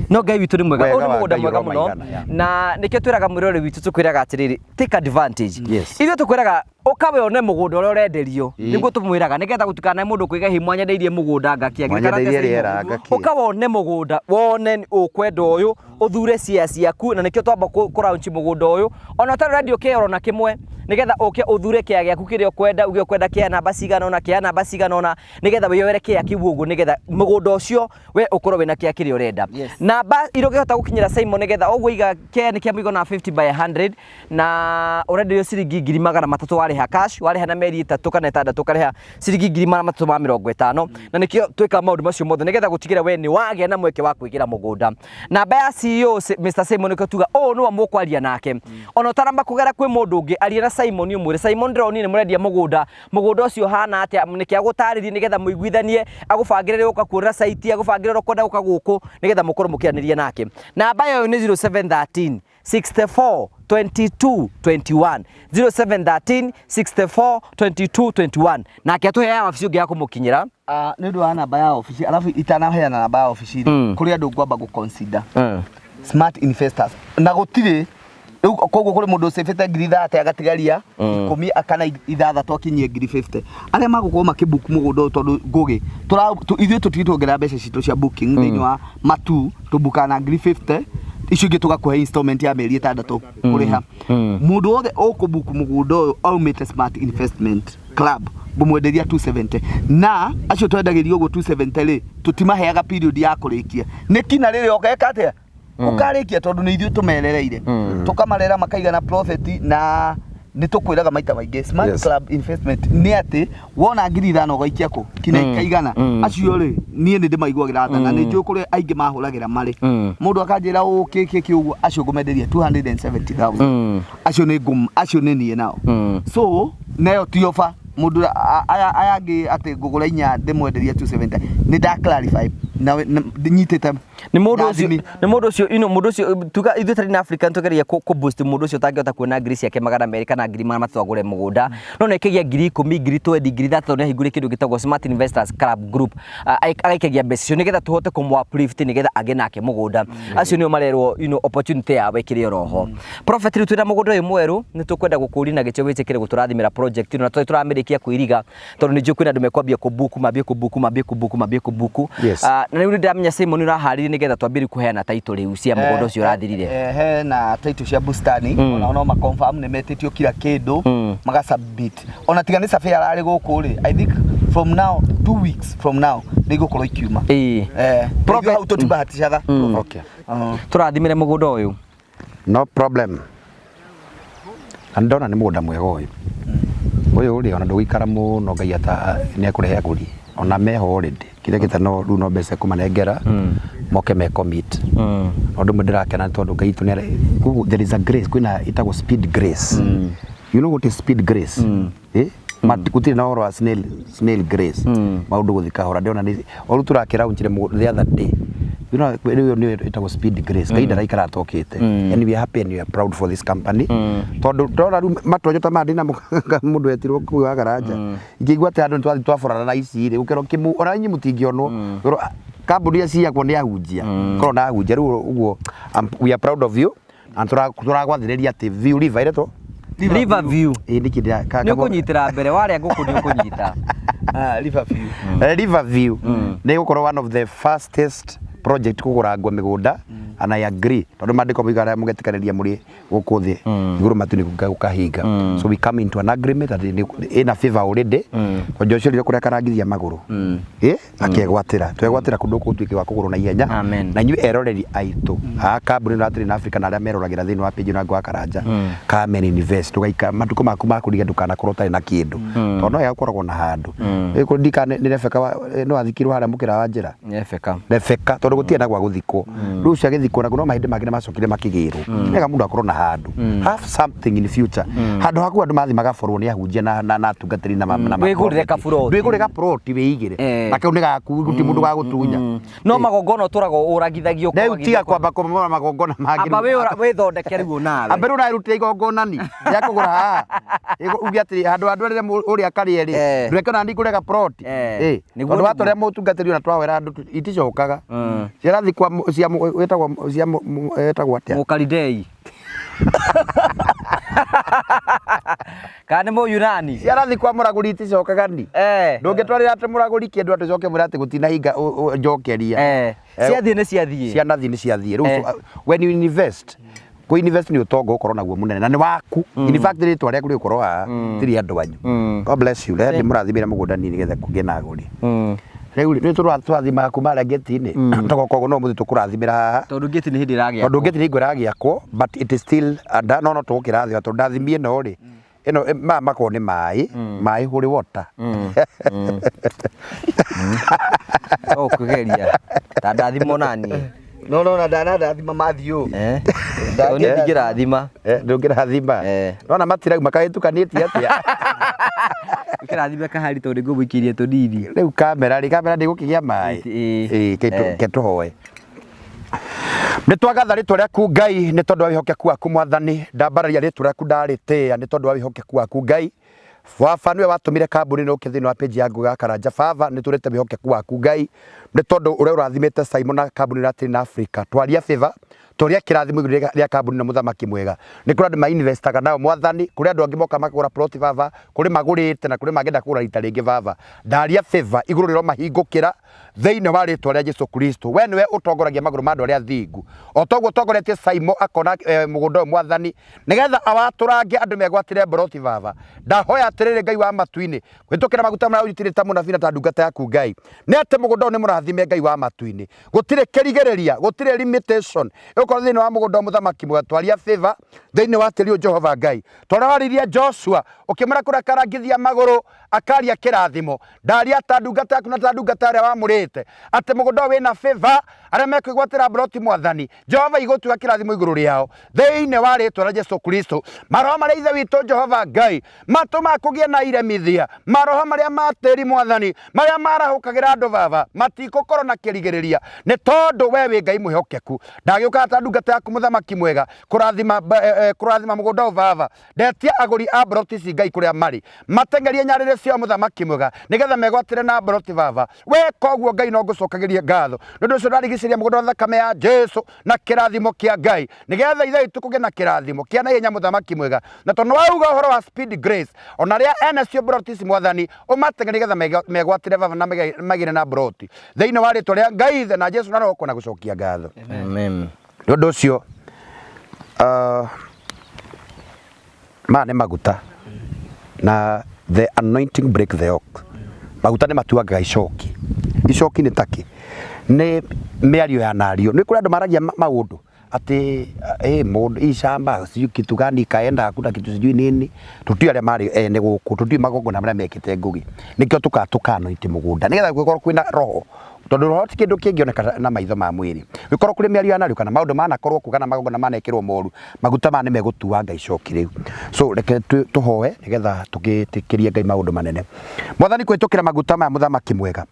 B: no Ngai witũ nĩ mwega ũyũ nĩ mũgũnda mwega mũno na nĩkĩo twĩraga mwĩrore witũ tũkwĩraga atĩrĩrĩ take advantage ithuĩ tũkwĩraga ũkawe one mũgũnda ũrĩa ũrenderio nĩguo tũmwĩraga nĩgetha gũtukana mũndũ kwĩga hi mwanyendeirie mũgũnda ngakĩagĩkara ũkawe one mũgũnda wone ũkwenda ũyũ ũthure ciaku na nĩkĩo twamba kũraunchi mũgũnda ũyũ ona ũtarĩ radio kĩoro na kĩmwe nĩgetha ũke ũthure kĩa gĩaku kĩrĩa ũkwenda uge ũkwenda kĩa namba cigana ũna nĩgetha wĩyoere kĩa kiu ũguo nĩgetha mũgũnda ũcio we ũkorwo wĩna kĩa kĩrĩa ũrenda namba irũgĩhota gũkinyĩra Simon nĩgetha ũguo iga kĩa nĩ kĩa mũigana 50 by 100 na ũrenderio ciringi 300 warĩha cash warĩha na meri 3 kana 6 ũkarĩha ciringi 350 na nĩkĩo twĩka maũndũ macio mothe nĩgetha gũtigĩra we nĩ wagĩa na mweke wa kwĩgira mũgũnda namba ya CEO Mr Simon nĩkĩo tuga nĩwe mũkwaria nake ona ũtaramba kũgera kwĩ mũndũ ũngĩ aria na Simon umwĩre Simon ndĩroni nĩ mũrendia mũgũnda ũcio hana atĩa nĩkĩ agũtarĩrie nĩgetha mũiguithanie agũbangĩrĩre ũka kuona site agũbangĩrĩre ũkwenda ũka gũkũ nĩgetha mũkorwo mũkĩanĩria nake namba yo nĩ 0713 64 22 21 0713 64 22 21 nake atũheaga wabici ũngĩ ya kũmũkinyĩra
C: nĩ ũndũ wa namba ya wabici alafu itanaheana namba ya wabici kũrĩ andũ ngwamba gũconsider smart investors na gũtirĩ riu koguo kuri mundu sefete ngiri 30 agatigaria 10 akana 6 akinyie ngiri 50 aria magukorwo makibook mugunda tondu ngugi ithuĩ tutitwongerera mbeca citũ cia booking thĩinĩ wa matu tubukana ngiri 50 icio ingĩ tugakuhe installment ya mĩeri 6 kuriha mundu wothe ũkũbook mugunda ũyũ aumĩte Smart Investment Club bumwenderia 270 na acio twendagĩrio ũguo 270 ri tutimaheaga period ya kũrĩkia nĩ kina rĩrĩ okeka atia ukarikia tondu ni ithuĩ tumerereire tukamarera makaigana profit na ni tukwiraga maita maingĩ Smart Club Investment ni ati wona ngiri 5 ugaikia ku kina ikaigana acio ri nie ni ndimaiguagira tha na ni njũ kuri aingĩ mahũragĩra mari mundu akanjira ukiki uguo acio ngumenderia 270,000 acio ni nie nao so nayo ti offer mundu ayangĩ ati ngũgũra inya ndimwenderia 270 ni nda clarify na nyitete
B: ni mundu ucio mundu ucio tuga ithuĩ tari na Africa tugeria ku boost mundu ucio tangĩhota kuona ngiri ciake 200 kana ngiri 300 agũre mũgũnda no nekagia ngiri 10 ngiri 20 ngiri 30 na hingũre kĩndũ gĩtagwo Smart Investors Club Group agaikagia mbeca icio nĩgetha tuhote kũmũuplift nĩgetha agĩ nake mũgũnda acio nĩo marerwo opportunity ya wekĩre oroho Prophet rĩu twĩna mũgũnda ũyũ mwerũ nĩ tũkwenda gũkũria na gĩtĩo wĩtĩkĩre gũtũrathimĩra project na tũramĩrĩkia kwĩriga tondũ nĩ njũĩ kwĩna andũ mekwambia kũbuku na rĩu ndamenya Simon ũraharĩria nĩgetha twambĩrĩrie kuheana title rĩu cia mũgũnda ũcio ũrathirire
C: he na title cia bustani ona no ma confirm nĩ metĩtio kila kĩndũ maga submit ona tiga nĩ safari ararĩ gũkũ rĩ I think from now 2 weeks from now nĩ gũkorwo ikiuma Prophet auto tibahatishaga
E: Okay
B: tũrathimĩre mũgũnda ũyũ
E: no problem andona nĩ mũgũnda mwega ũyũ rĩ ona ndũgĩikara mũno Ngai ata nĩ ekũrehe agũri ona meho already kile kitano rũ no mbeca kumanengera moke me commit ndu ndirakena tondu Ngai tu nĩ there is a grace kwina itagwo speed grace you know what is speed grace matikuti na oro snail grace maundu guthika hora ndiona ni oru turakira unchire the other day you know it was speed grace kaida raikara tokete and we are happy and we are proud for this company tondu ndora matojo ta mandi na mundu etirwo kuwa garaja ingigwa te andu twathi twaforana na ici ri ukero kimu ona nyi mutingionwo kambuni cia kwa ni ahunjia korwo na ahunjia ru uguo we are proud of you and turagwathiriria ati view river to
B: River View
E: ndikira
B: nĩ ũkũnyitĩra mbere warĩa ngũkũ nĩ ũkũnyita
E: River View nĩ gũkorwo one of the fastest project kugura ngwa migunda and I agree tondu mandiko bigara mugetikaniria muri guku thi iguru matuni gukahinga so we come into an agreement that in a favor already ko Joshua rio kuria karangithia maguru akegwatira twegwatira kundu kutwike wa kuguru na ihenya na nyu eroreri aitu kambuni na atiri na Africa na aria meroragira thini wa page na gwa karanja Kamen Invest tugaika matuko maku makuriga ndukana kurotari na kindu tondu ya gukoragwo na handu ikundika ni Rebeka no athikirwo haria mukira wa njira Rebeka tondu gutiena gwa guthikwo riu cia githikwo na no mahinde magire macokire makigirwo nega mundu akorwo na handu have something in future handu haku andu mathi magaforwo ni ahunjia na tungatiri na
B: wigurire
E: plot weigire na kau ni gaku guti mundu ga gutunya
B: no magongona uturago uragithagio
E: kwa tiga kwamba kumora magongona magi
B: amba we thondeke riu nawe
E: amberu na irute igongona ni ya kugura ha ugi atiri handu rire uri akari ri ndweke na ndi kurega plot niguo watore mutungatiri na twawera andu iticokaga cirathi kwa cia wetagwo atia
B: mukalidei kana mo Yunani
E: ciarathi kwa muraguri iticokaga ni ndungitwarira ati muraguri kindu aticoke murati gutina hinga njokeria
B: ciathie ni ciathie
E: cianathi ni ciathie when you invest ku invest ni utongo ukorwo naguo munene na ni waku in fact ritwa ria kuri ukorwo tiri andu anyu God bless you ndi murathimira mugunda ni nigetha kugena aguri rĩu nĩ tũrathima kuma ra gate-inĩ tũgokorwo no mũthĩ tũkũrathimĩra haha
B: tondũ gate nĩ hĩndĩ ĩragĩakwo
E: tondũ gate nĩ hingo ĩragĩakwo but it is still under no tũgũkĩrathima tondũ ndathimie ĩno rĩ ĩno makorwo nĩ maĩ holy water
B: ũkũgeria ta ndathimo nani
C: no na ndanathima Matthew
B: nĩ ndingĩrathima
E: ndũngĩrathima nona matirauma kahĩtukanĩtie atĩa
B: kĩrathime kahari tondũ ngũmũikĩrie tũnini
E: rĩu kamera ndĩgũkĩgĩa maĩ ketũhoe nĩ twagatha rĩtwa rĩaku Ngai nĩ tondũ wa wĩhokeku waku Mwathani ndambararia rĩtwa rĩaku ndarĩtĩĩa nĩ tondũ wa wĩhokeku waku Ngai Baba nĩwe watũmire kambuni no thĩinĩ wa page ya Ngũgĩ Karanja Baba nĩ tũrĩte wĩhokeku waku Ngai nĩ tondũ ũrĩa ũrathimĩte Simon na kambuni na Africa twaria favor toria kirathimo iguru ria kambuni na muthamaki mwega ni kuri andu ma investaga nao mwathani kuri andu angi moka makagura plot baba kuri magurite na kuri magenda kugura rita ringi baba ndaria favor iguru riro mahingukira theine wa ritwa ria Jesu Kristo we niwe utongoragia maguru ma andu aria thingu o toguo utongoretie Simon akona mugunda mwathani nigetha awaturange andu megwatire plot baba ndahoya atiriri Ngai wa matuini kwitukira maguta mara uyitire ta munabina ta ndungata yaku Ngai ni ate mugunda ni murathime Ngai wa matuini gutire kirigereria gutire limitation uko thini wa mugunda muthamaki mwega twaria favor thini wa tiri Jehova Ngai twarariria Joshua ukimara kurakarangithia maguru akaria kirathimo ndaria ta ndungata yaku na ta ndungata aria wamurite ate mugunda wina favor aria mekwigwatira broti mwathani Jehova igotuga kirathimo iguru riao thini wa ritwa ria Jesu Kristo maroho maria ithe witu Jehova Ngai matuma kugie na iremithia maroho maria matiri mwathani maria marahukagira andu baba matikukorwo na kirigereria ni tondu we wi Ngai mwihokeku ndagiuka ta ndungata yaku muthamaki mwega kurathima mugunda baba ndetia aguri a broti ci Ngai kuria mari matengerie nyarire cio muthamaki mwega nigetha megwatire na broti baba we koguo Ngai no ngucokagirie ngatho nundu ucio ndarigiciria mugunda thakame ya Jesu na kirathimo kia Ngai nigetha ithe itukuge na kirathimo kia na yenya muthamaki mwega na tondu wauga uhoro wa speed grace ona ria ene cio broti ci mwathani umatenge nigetha megwatire baba na magire na broti theine wa ritwa ria Ngai ithe na Jesu na roho na gucokia ngatho
B: Amen.
E: Nundu ucio mane maguta na the anointing break the yoke maguta ni matuaga icoki ni taki ni miario ya nario ni kuri andu maragia maundu ati mundu icamba siyo kitu gani kaenda hakuna kitu sijui nini tuti aria mari ene guku tuti magongo na maria mekite ngugi nikio tukano iti mugunda nigetha gukorwo kwina roho tondu roho ti kindu kingioneka na maitho ma mwiri gukorwo kuri miario ya nario kana maundu manakorwo kugana magongo na manekirwo moru maguta mane megutuanga icoki riu so reke tuhoe nigetha tugitikirie Ngai maundu manene mwathani kwitukira maguta ma muthamaki mwega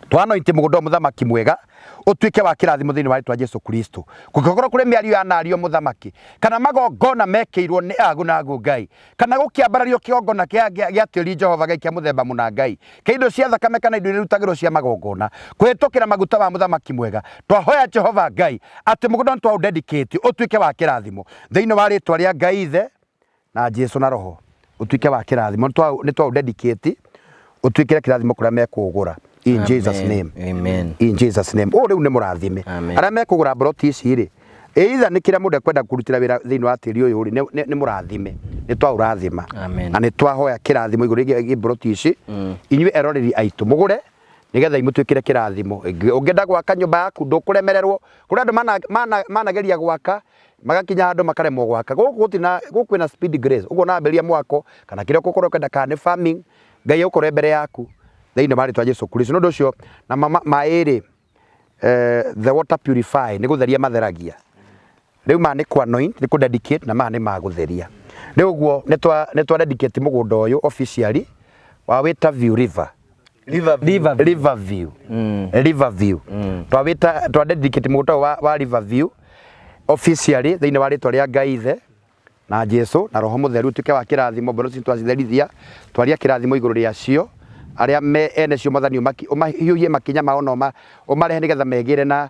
E: twana ite mugunda muthamaki mwega utuike wa kirathimo thini wa ritwa Jesu Kristo gukorwo kuri miario ya nario muthamaki kana magongona mekeirwo ni agu na agu Ngai kana gukiambarario kiongona gia tiri Jehova Ngai kia muthemba muna Ngai keindo cia thakame kana indo irutagirwo cia magongona kwitukira maguta wa muthamaki mwega twahoya Jehova Ngai ati mugunda twa dedicate utuike wa kirathimo thini wa ritwa ria Ngai ithe na Jesu na roho utuike wa kirathimo ni twa dedicate utuikire kirathimo kuria mekugura in Amen. Jesus name.
B: Amen.
E: In Jesus name. O riu ni murathime. Aria mekugura broti ici ri. Either ni kira mundu kwenda kurutira wira thini wa tiri uyu ri ni murathime. Ni twa urathima. Na ni twa hoya kirathimo iguru gi broti ici. Inywe eroreri aitu mugure nigetha imutwikire kirathimo. Ungenda gwaka nyumba yaku ndukuremererwo. Kuri andu manageria gwaka magakinya andu makaremwo gwaka. Guku na speed grace. Ugo na mberia mwako kana kire gukorwo kwenda kana farming. Ngai ukore mbere yaku. Theine wa ritwa Jesu Kristo nundu ucio na mairi the water purify ni gutheria matheragia riu mane ku anoint ni ku dedicate na mane magutheria riu guo ni twa dedicate mugunda uyu officially wa wita view river view twa dedicate mugunda wa river view officially theine wa ritwa ria Ngai ithe na Jesu na roho mutheru tuke wa kirathimo mbero twacitherithia twaria kirathimo iguru ria cio aria me ene cio mathani umahiuye makinya maona umarehe nigetha megire na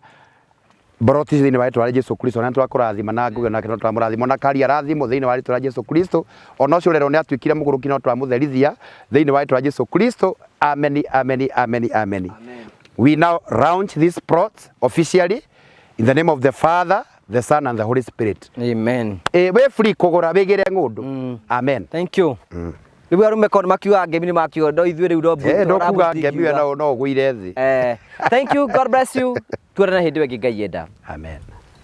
E: broti thini wa ritwa ria Jesu Kristo na twakurathima na nguge na kino twamurathimo na karia rathimo thini wa ritwa ria Jesu Kristo ona cio rero ni atwikire muguruki no twamutherithia thini wa ritwa ria Jesu Kristo amen. We now launch this plot officially in the name of the Father, the Son and the Holy Spirit.
B: Amen.
E: We free kugura bigire ngundu. Amen.
B: Thank you. Ribu arume kon makiwa ngemi ni makiwa ndo ithwe riu ndo
E: ndo kuga ngemi no guire thi.
B: Thank you, God bless you. Tuone na hindi wengi Ngai enda.
E: Amen.